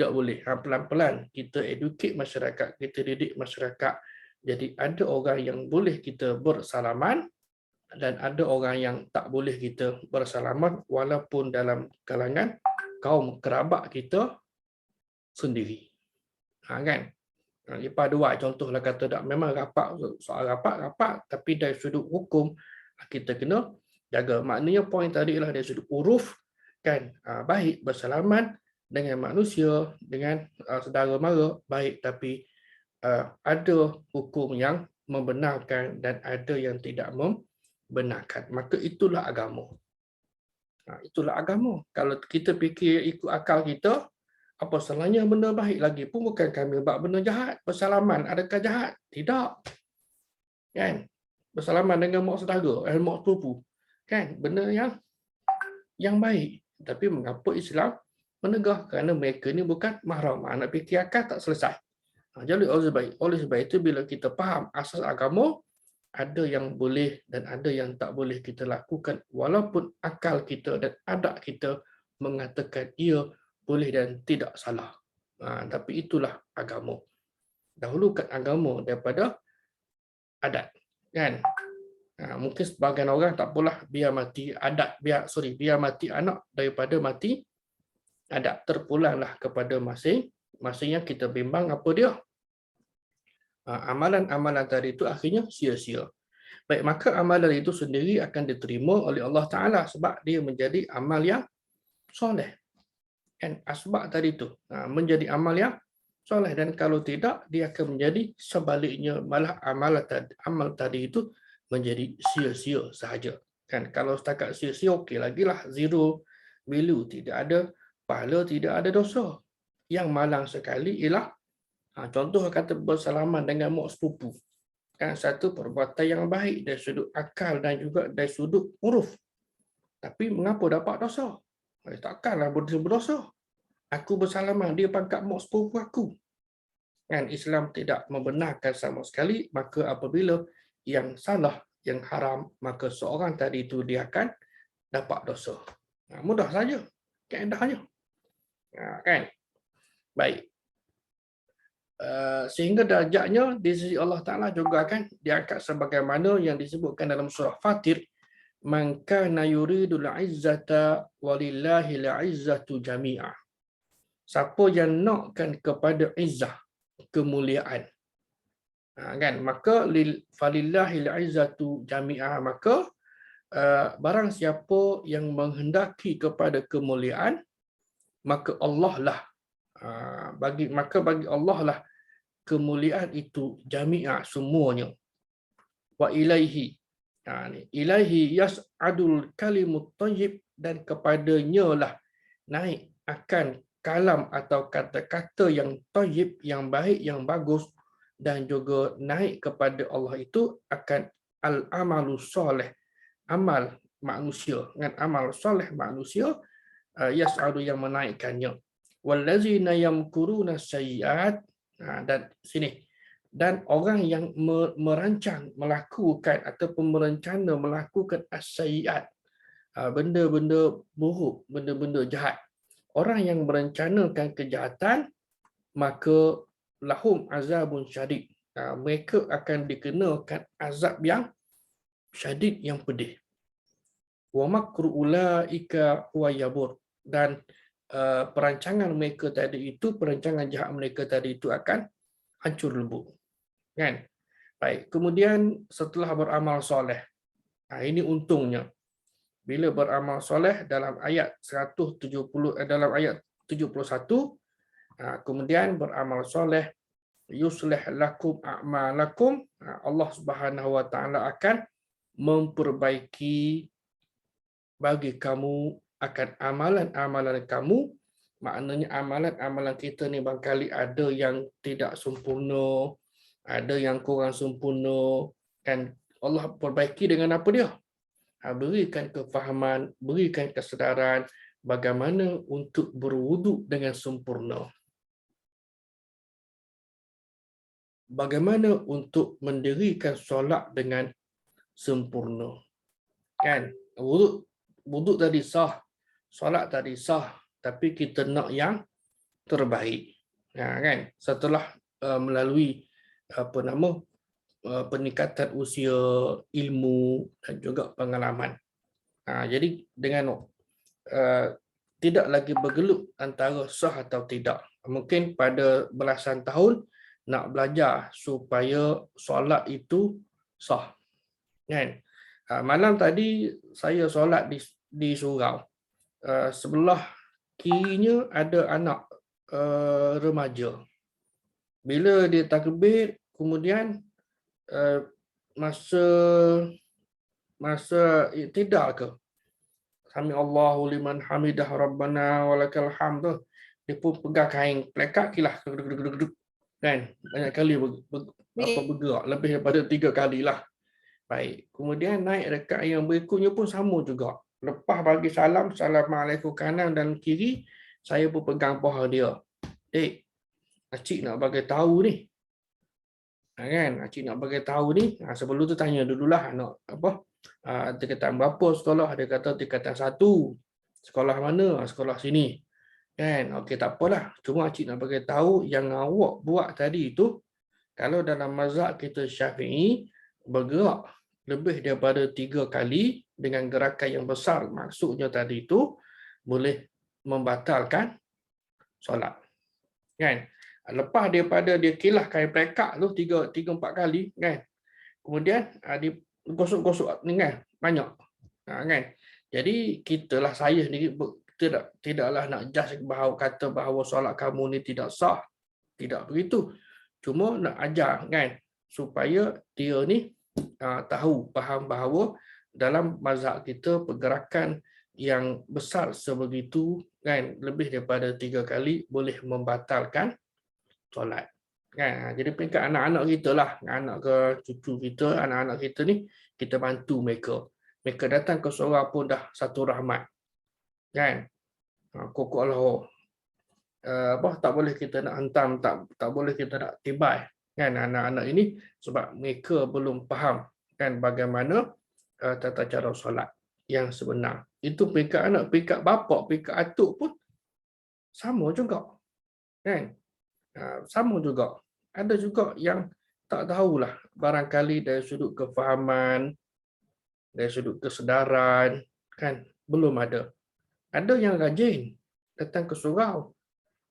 boleh. Pelan-pelan kita educate masyarakat, kita didik masyarakat. Jadi ada orang yang boleh kita bersalaman dan ada orang yang tak boleh kita bersalaman walaupun dalam kalangan kaum kerabat kita sendiri. Kan? Lepas dua contohlah kata tak, memang rapat, soal rapat, tapi dari sudut hukum kita kena jaga. Maknanya poin tadi ialah dari sudut uruf, kan, baik bersalaman dengan manusia, dengan saudara mara, baik, tapi ada hukum yang membenarkan dan ada yang tidak membenarkan. Maka itulah agama. Itulah agama. Kalau kita fikir ikut akal kita, apa salahnya benda baik lagi pun bukan kami buat benda jahat. Bersalaman, adakah jahat? Tidak. Kan? Bersalaman dengan mak saudara, mak sepupu. Kan? Benda yang baik. Tapi mengapa Islam menegah? Kerana mereka ni bukan mahram. Nak fikir akal tak selesai. Jadi oleh sebab itu bila kita faham asas agama, ada yang boleh dan ada yang tak boleh kita lakukan walaupun akal kita dan adat kita mengatakan ia boleh dan tidak salah. Tapi itulah agama. Dahulukan agama daripada adat, kan? Mungkin sebagian orang tak apalah, biar mati adat, biar mati anak daripada mati adat. Terpulanglah kepada masing-masing yang kita bimbang apa dia. Amalan-amalan tadi itu akhirnya sia-sia. Baik, maka amalan itu sendiri akan diterima oleh Allah Ta'ala sebab dia menjadi amal yang soleh. Dan asbab tadi itu menjadi amal yang soleh, dan kalau tidak dia akan menjadi sebaliknya, malah amal tadi itu menjadi sia-sia sahaja. Kan, kalau setakat sia-sia okey lagi lah, zero value, tidak ada pahala, tidak ada dosa. Yang malang sekali ialah contoh kata bersalaman dengan mak sepupu. merupakan satu perbuatan yang baik dari sudut akal dan juga dari sudut uruf. Tapi mengapa dapat dosa? Takkanlah berdosa. Aku bersalaman, dia pangkat mak sepupu aku. Kan Islam tidak membenarkan sama sekali, maka apabila yang salah, yang haram, maka seorang tadi itu dia akan dapat dosa. Mudah saja kaedahnya. Kan? Baik. Sehingga darjatnya di sisi Allah Ta'ala juga akan diangkat sebagaimana yang disebutkan dalam surah Fatir, man kana yuridul izzata walillahil izzatu jami'ah. Siapa yang nakkan kepada izzah, kemuliaan, kan, maka falillahil izzatu jami'ah, maka barang siapa yang menghendaki kepada kemuliaan, maka Allah lah bagi Allah lah kemuliaan itu jami'ah, semuanya. Wa ilaihi, ilaihi yas'adul kalimut thayyib, dan kepadanya lah naik akan kalam atau kata-kata yang thayyib, yang baik, yang bagus, dan juga naik kepada Allah itu akan al-amalu soleh, amal manusia, dengan amal soleh manusia, yas'adu, yang menaikkannya. Wallazina yamkuruna sayyi'at, dan sini, dan orang yang merancang melakukan ataupun merencana melakukan as-sayyi'at, benda-benda buruk, benda-benda jahat. Orang yang merencanakan kejahatan, maka lahum azabun syadid, mereka akan dikenakan azab yang syadid, yang pedih. Wa makru ulaika huwa yabur, dan perancangan mereka tadi itu, perancangan jahat mereka tadi itu akan hancur lebur. Kan? Baik, kemudian setelah beramal soleh, ini untungnya. Bila beramal soleh dalam ayat 170, dalam ayat 71, kemudian beramal soleh, yuslih lakum a'malakum, Allah Subhanahu wa taala akan memperbaiki bagi kamu akan amalan-amalan kamu. Maknanya amalan-amalan kita ni barangkali ada yang tidak sempurna, ada yang kurang sempurna, kan Allah perbaiki dengan apa dia? Berikan kefahaman, berikan kesedaran bagaimana untuk berwuduk dengan sempurna. Bagaimana untuk mendirikan solat dengan sempurna. Kan? Wuduk tadi sah, solat tadi sah, tapi kita nak yang terbaik. Kan? Setelah melalui peningkatan usia, ilmu dan juga pengalaman. Jadi dengan tidak lagi bergelut antara sah atau tidak. Mungkin pada belasan tahun nak belajar supaya solat itu sah. Kan? Malam tadi saya solat di surau. Sebelah kirinya ada anak remaja. Bila dia takbir, kemudian masa iktidal ke, Sami Allahu liman hamidah rabbana walakal hamd, dia pun pegang kain plekat kilah, kan, banyak kali bergerak, lebih daripada 3 kali lah. Baik, kemudian naik rakaat yang berikutnya pun sama juga. Lepas bagi salam, Assalamualaikum kanan dan kiri, saya pun pegang paha dia. Acik nak bagi tahu ni. Kan, acik nak bagi tahu ni. Sebelum tu tanya dululah nak apa? Tingkatan berapa sekolah? Dia kata tingkatan 1. Sekolah mana? Sekolah sini. Kan, okey, tak apalah. Cuma acik nak bagi tahu yang awak buat tadi itu, kalau dalam mazhab kita Syafi'i, bergerak lebih daripada 3 kali dengan gerakan yang besar, maksudnya tadi itu boleh membatalkan solat. Kan? Lepas daripada dia kilah kain plekat tu 3-4 kali, kan? Kemudian dia gosok-gosok dengan banyak. Kan? Jadi kitalah, saya sendiri tidaklah nak judge kata bahawa solat kamu ni tidak sah. Tidak begitu. Cuma nak ajar, kan, supaya dia ni faham bahawa dalam mazhab kita pergerakan yang besar sebegitu, kan, lebih daripada 3 kali boleh membatalkan solat. Kan? Jadi peringkat anak-anak kita lah, anak ke cucu kita, anak-anak kita ni, kita bantu mereka. Mereka datang ke surau pun dah satu rahmat. Kan? Kokok Allah, apa, tak boleh kita nak hantam, tak boleh kita nak tibai. Kan? Anak-anak ini, sebab mereka belum faham kan bagaimana tata cara solat yang sebenar. Itu peringkat anak, peringkat bapa, peringkat atuk pun sama juga. Kan? Sama juga. Ada juga yang tak tahulah, barangkali dari sudut kefahaman, dari sudut kesedaran, kan belum ada. Ada yang rajin datang ke surau,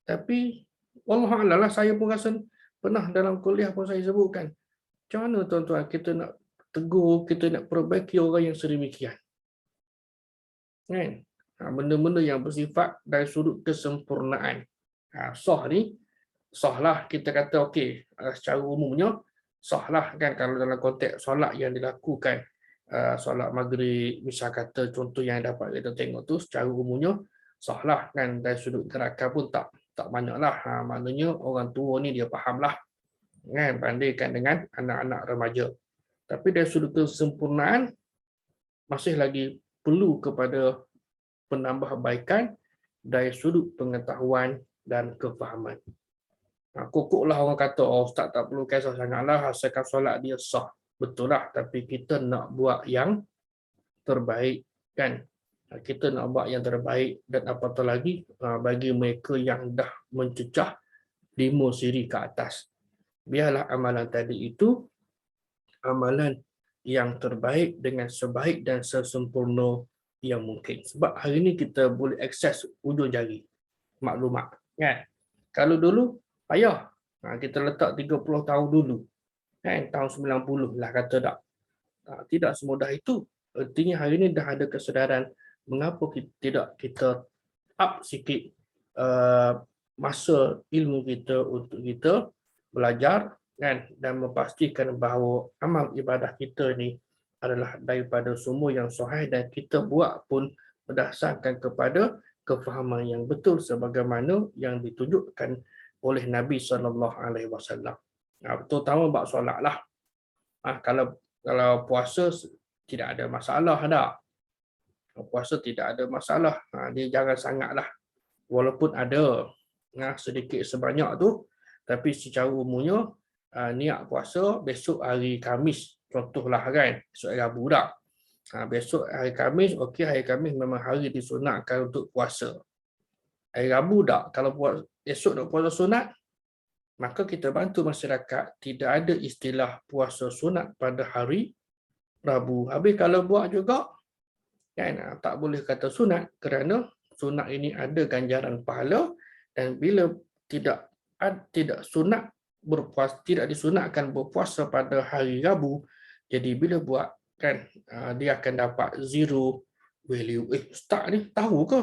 tapi wallahualam lah, saya pun rasa pernah dalam kuliah pun saya sebutkan, macam mana tuan-tuan kita nak tegur, kita nak perbaiki orang yang sedemikian. Kan? Benda-benda yang bersifat dari sudut kesempurnaan. Sah ni, sahlah kita kata okey, secara umumnya sahlah kan kalau dalam konteks solat yang dilakukan, solat maghrib misal kata contoh yang dapat kita tengok tu, secara umumnya sahlah kan, dari sudut gerakan pun tak banyaklah. Maknanya orang tua ni dia fahamlah kan, bandingkan dengan anak-anak remaja. Tapi dari sudut kesempurnaan masih lagi perlu kepada penambahbaikan dari sudut pengetahuan dan kefahaman. Kokoklah orang kata, oh ustaz tak perlu kisah sangatlah, asalkan solat dia sah. Betul lah, tapi kita nak buat yang terbaik kan. Kita nak buat yang terbaik, dan apatah lagi bagi mereka yang dah mencecah 5 siri ke atas. Biarlah amalan tadi itu amalan yang terbaik dengan sebaik dan sesempurna yang mungkin. Sebab hari ini kita boleh akses ujung jari maklumat. Kan? Kalau dulu payah. Kita letak 30 tahun dulu. Kan? Tahun 90 lah kata tak. Tidak semudah itu. Artinya hari ini dah ada kesedaran mengapa tidak kita up sikit masa ilmu kita untuk kita belajar kan, dan memastikan bahawa amal ibadah kita ni adalah daripada sumber yang sahih, dan kita buat pun berdasarkan kepada kefahaman yang betul sebagaimana yang ditunjukkan oleh Nabi SAW. Terutama bab solat lah. Kalau puasa tidak ada masalah dah. Puasa tidak ada masalah. Dia jangan sangatlah. Walaupun ada sedikit sebanyak tu, tapi secara umumnya niat puasa besok hari Khamis. Contohlah kan, besok hari Rabu dah. Besok hari Khamis, okey, hari Khamis memang hari disunatkan untuk puasa. Hari Rabu tak, kalau esok nak puasa sunat, maka kita bantu masyarakat tidak ada istilah puasa sunat pada hari Rabu. Habis kalau buat juga, kan, tak boleh kata sunat kerana sunat ini ada ganjaran pahala, dan bila tidak sunat berpuasa, tidak disunatkan berpuasa pada hari Rabu, jadi bila buat kan dia akan dapat zero value. Ustaz ni tahu ke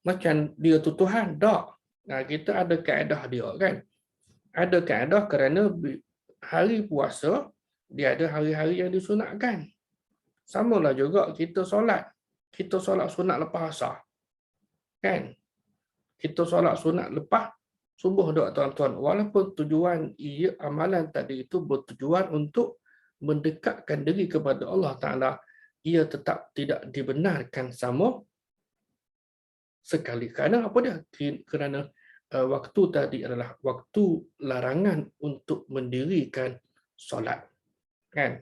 macam dia tu Tuhan? Tak. Kita ada kaedah dia kan. Ada kaedah kerana hari puasa dia ada hari-hari yang disunatkan. Samalah juga kita solat. Kita solat sunat lepas asar. Kan? Kita solat sunat lepas subuh doa tuan-tuan. Walaupun tujuan amalan tadi itu bertujuan untuk mendekatkan diri kepada Allah Ta'ala, ia tetap tidak dibenarkan sama sekali. Kerana apa dia? Kerana waktu tadi adalah waktu larangan untuk mendirikan solat. Kan?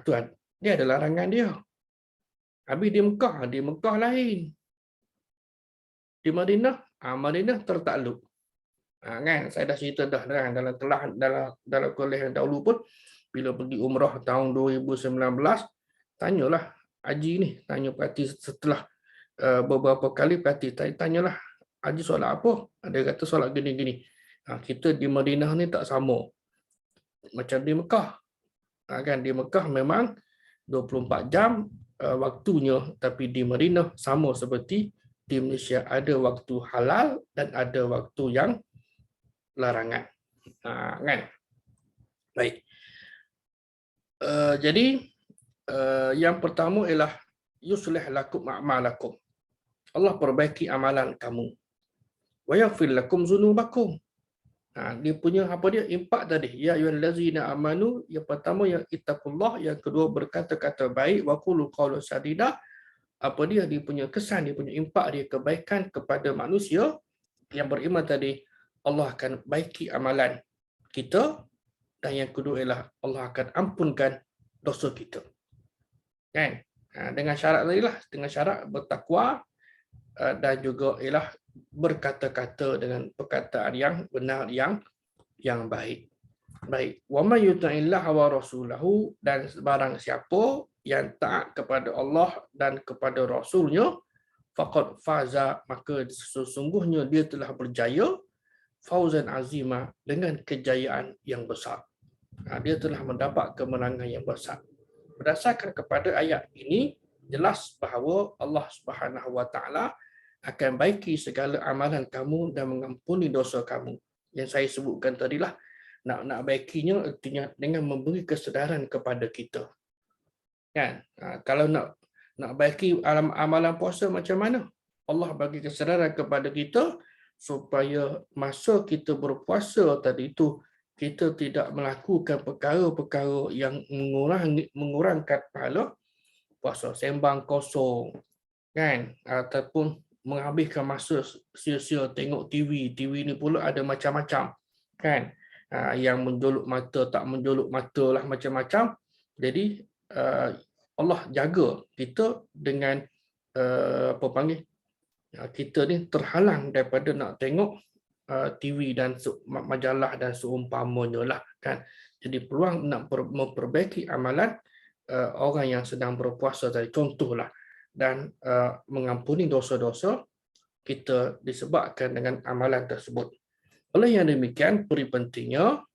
Tuan, dia ada larangan dia. Habis di Mekah lain. Di Madinah, Madinah tertakluk. Kan? Saya dah cerita dah dalam kuliah yang dahulu pun, bila pergi umrah tahun 2019, tanyalah Haji ni, tanya parti setelah beberapa kali parti, tanyalah Haji solat apa? Dia kata solat gini-gini. Kita di Madinah ni tak sama macam di Mekah. Kan, di Mekah memang 24 jam waktunya, tapi di Madinah sama seperti di Malaysia, ada waktu halal dan ada waktu yang larangan. Kan? Baik. Jadi yang pertama ialah yuslih lakum a'malakum. Allah perbaiki amalan kamu. Wa yaghfir lakum dzunubakum. Dia punya apa dia? Impak tadi. Ya ayyuhallazina amanu, yang pertama yang ittaqullah, yang kedua berkata-kata baik, wa qulu qawlan sadida. Apa dia punya kesan, dia punya impak dia kebaikan kepada manusia yang beriman tadi. Allah akan baiki amalan kita, dan yang kedua ialah Allah akan ampunkan dosa kita. Kan? Dengan syarat tadi lah, dengan syarat bertakwa, dan juga ialah berkata-kata dengan perkataan yang benar, yang baik. Baik. Wa may yuti'illaha wa rasulahu, dan barang siapa yang taat kepada Allah dan kepada Rasulnya, faqad faza, maka sesungguhnya dia telah berjaya, fauzan azima, dengan kejayaan yang besar. Dia telah mendapat kemenangan yang besar. Berdasarkan kepada ayat ini, jelas bahawa Allah Subhanahu Wa Taala akan baiki segala amalan kamu dan mengampuni dosa kamu. Yang saya sebutkan tadilah, nak baikinya artinya dengan memberi kesedaran kepada kita. Kan? Kalau nak baiki amalan puasa macam mana? Allah bagi kesedaran kepada kita supaya masa kita berpuasa tadi itu kita tidak melakukan perkara-perkara yang mengurangkan pahala puasa, sembang kosong, kan, ataupun menghabiskan masa sia-sia tengok TV. TV ni pula ada macam-macam, kan, yang menjolok mata, tak menjolok mata lah, macam-macam. Jadi Allah jaga kita dengan apa panggil, kita ni terhalang daripada nak tengok TV dan majalah dan seumpamanya lah, kan. Jadi peluang nak memperbaiki amalan orang yang sedang berpuasa tadi, contohlah, dan mengampuni dosa-dosa kita disebabkan dengan amalan tersebut. Oleh yang demikian, peri pentingnya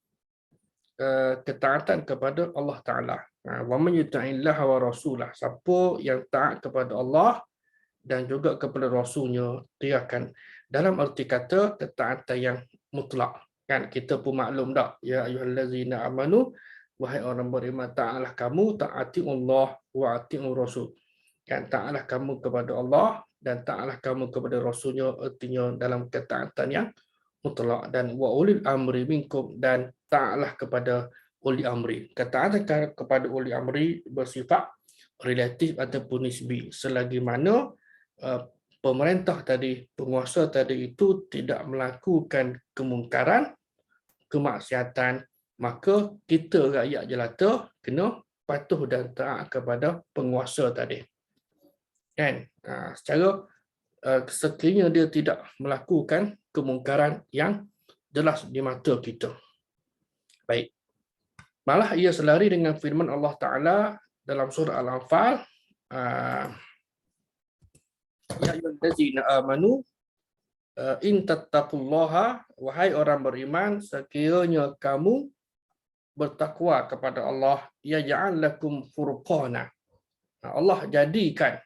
ketaatan kepada Allah Ta'ala. Wa man yuti'illaha wa rasulah, siapa yang taat kepada Allah dan juga kepada Rasulnya, dia akan, dalam erti kata, ketaatan yang mutlak. Kan, kita pun maklum tak? Ya ayyuhallazina amanu, wahai orang beriman, ta'alah kamu, ta'ati Allah wa ati'ur Rasul. Kan, ta'alah kamu kepada Allah dan ta'alah kamu kepada Rasulnya, artinya dalam ketaatan yang mutlak. Dan wa ulil amri minkum, dan ta'alah kepada uli amri. Ketaatan kepada uli amri bersifat relatif ataupun nisbi. Selagi mana pemerintah tadi, penguasa tadi itu tidak melakukan kemungkaran, kemaksiatan, maka kita rakyat jelata kena patuh dan taat kepada penguasa tadi. Kan? Secara sekiranya dia tidak melakukan kemungkaran yang jelas di mata kita. Baik. Malah ia selari dengan firman Allah Ta'ala dalam surah Al-Anfal, ya ayyuhallazina amanu in tattaqullaha, wahai orang beriman, sekiranya kamu bertakwa kepada Allah, yaj'al lakum furqana, Allah jadikan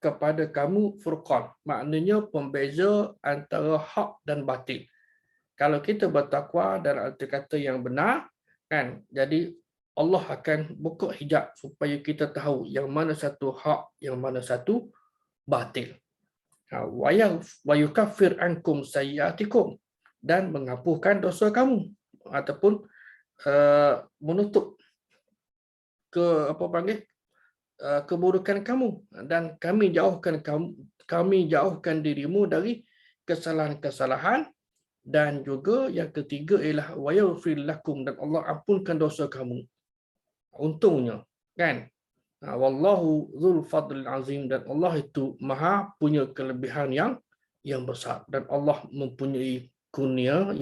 kepada kamu furqan, maknanya pembeza antara hak dan batil. Kalau kita bertakwa dalam arti kata yang benar, kan, jadi Allah akan buka hijab supaya kita tahu yang mana satu hak, yang mana satu batil. Wa yukaffir ankum sayyiatikum, dan menghapuskan dosa kamu ataupun menutup keburukan kamu, dan kami jauhkan dirimu dari kesalahan-kesalahan. Dan juga yang ketiga ialah wa yaghfir lakum, dan Allah ampunkan dosa kamu. Untungnya, kan, wallahu dzul fadlil azim, dan Allah itu maha punya kelebihan yang besar, dan Allah mempunyai kurnia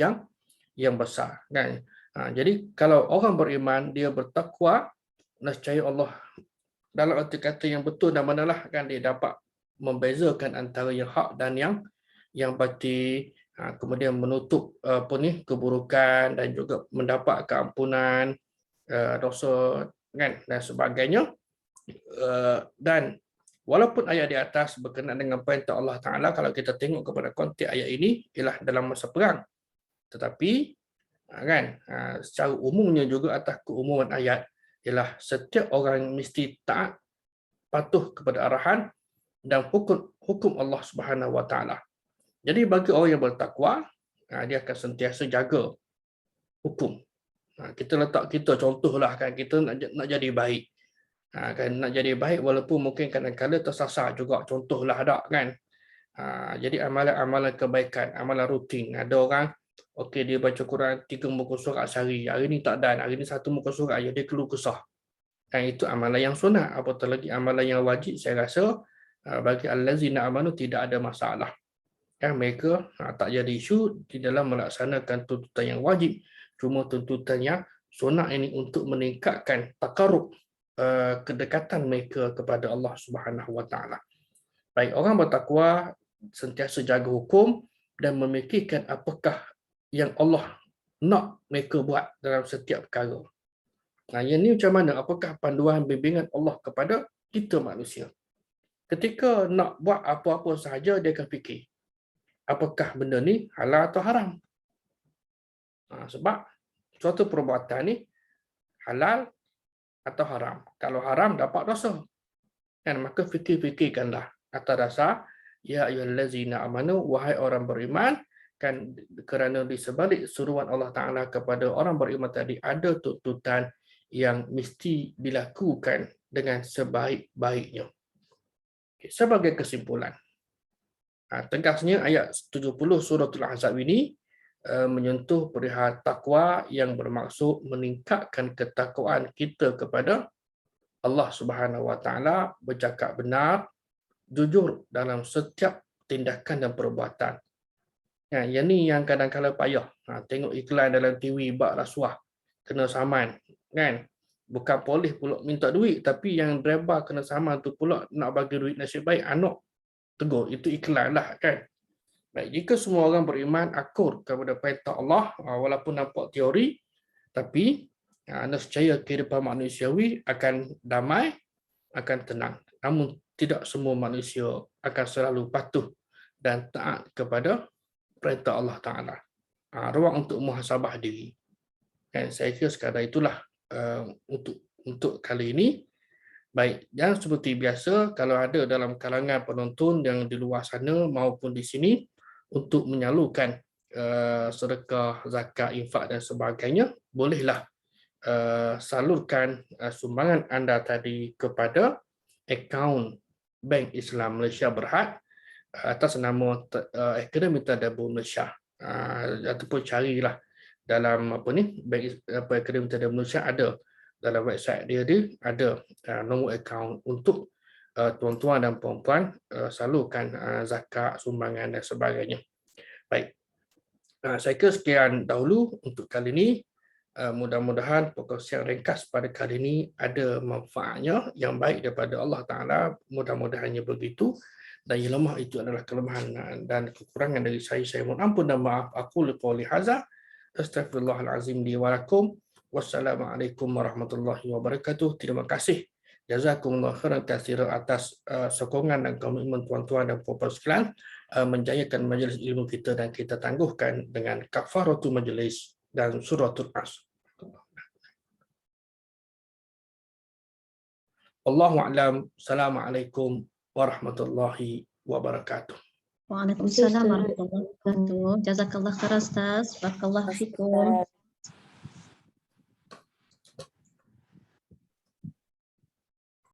yang besar, kan. Jadi kalau orang beriman dia bertakwa, nescaya Allah dalam arti kata yang betul dan benar, kan, dia dapat membezakan antara yang hak dan yang batil, kemudian menutup keburukan, dan juga mendapat keampunan dosa, kan, dan sebagainya. Dan walaupun ayat di atas berkenaan dengan perintah Allah Ta'ala, kalau kita tengok kepada konteks ayat ini ialah dalam masa perang, tetapi kan, secara umumnya juga atas keumuman ayat ialah setiap orang mesti taat, patuh kepada arahan dan hukum Allah Subhanahu Wa Ta'ala. Jadi bagi orang yang bertakwa, dia akan sentiasa jaga hukum. Kita letak kita contohlah kan, kita nak jadi baik. Kan nak jadi baik walaupun mungkin kadang-kadang tersasar juga, contohlah ada kan. Jadi amalan-amalan kebaikan, amalan rutin. Ada orang okey dia baca Quran 3 muka surat sehari. Hari ni tak dan, hari ni 1 muka surat aja dia keluh kesah. Kan itu amalan yang sunat. Apatah lagi amalan yang wajib, saya rasa bagi allazina amanu tidak ada masalah. Kan mereka tak jadi isu di dalam melaksanakan tuntutan yang wajib. Cuma tuntutan yang sunat ini untuk meningkatkan takarrub, kedekatan mereka kepada Allah Subhanahu Wa Taala. Baik, orang bertakwa sentiasa jaga hukum dan memikirkan apakah yang Allah nak mereka buat dalam setiap perkara. Yang ni macam mana? Apakah panduan bimbingan Allah kepada kita manusia? Ketika nak buat apa-apa sahaja, dia akan fikir, apakah benda ni halal atau haram? Sebab suatu perbuatan ni halal atau haram. Kalau haram dapat dosa. Kan maka fikir-fikirkanlah atas dasar ya ayyuhallazina amanu, wahai orang beriman, kan kerana di sebalik suruhan Allah Taala kepada orang beriman tadi ada tuntutan yang mesti dilakukan dengan sebaik-baiknya. Sebagai kesimpulan, tegasnya ayat 70 suratul Ahzab ini menyentuh perihal takwa yang bermaksud meningkatkan ketakwaan kita kepada Allah Subhanahu Wa Taala, bercakap benar, jujur dalam setiap tindakan dan perbuatan. Yang ni yang kadang-kadang payah. Tengok iklan dalam TV bak rasuah, kena saman, kan? Bukan boleh pula minta duit, tapi yang driver kena saman tu pula nak bagi duit nasib baik, anak tegur, itu iklan lah kan. Baik, jika semua orang beriman akur kepada perintah Allah, walaupun nampak teori, tapi nescaya kehidupan manusiawi akan damai, akan tenang. Namun tidak semua manusia akan selalu patuh dan taat kepada perintah Allah Ta'ala. Ruang untuk muhasabah diri. Dan saya kira sekadar itulah untuk kali ini. Baik, dan seperti biasa, kalau ada dalam kalangan penonton yang di luar sana maupun di sini untuk menyalurkan sedekah, zakat, infak dan sebagainya, bolehlah salurkan sumbangan anda tadi kepada akaun Bank Islam Malaysia Berhad atas nama Akademi Tadabbur Malaysia, ataupun carilah dalam Bank Akademi Tadabbur Malaysia, ada dalam website dia ada nombor akaun untuk tuan-tuan dan puan-puan salurkan zakat, sumbangan dan sebagainya. Baik, saya kira sekian dahulu untuk kali ini. Mudah-mudahan perkongsian ringkas pada kali ini ada manfaatnya yang baik daripada Allah Ta'ala. Mudah-mudahannya begitu. Dan yang lemah itu adalah kelemahan dan kekurangan dari saya. Saya mohon ampun dan maaf. Aku liqauli haza. Astaghfirullahalazim li wa lakum. Wassalamualaikum warahmatullahi wabarakatuh. Terima kasih. Jazakumullah khairan katsiran atas sokongan dan komitmen tuan-tuan dan puan-puan sekalian menjayakan majlis ilmu kita, dan kita tangguhkan dengan kafaratul majlis dan suratul As. Wallahu a'lam. Assalamualaikum warahmatullahi wabarakatuh. Waalaikumsalam warahmatullahi wabarakatuh. Jazakallah khairan Ustaz. Barakallahu fikum.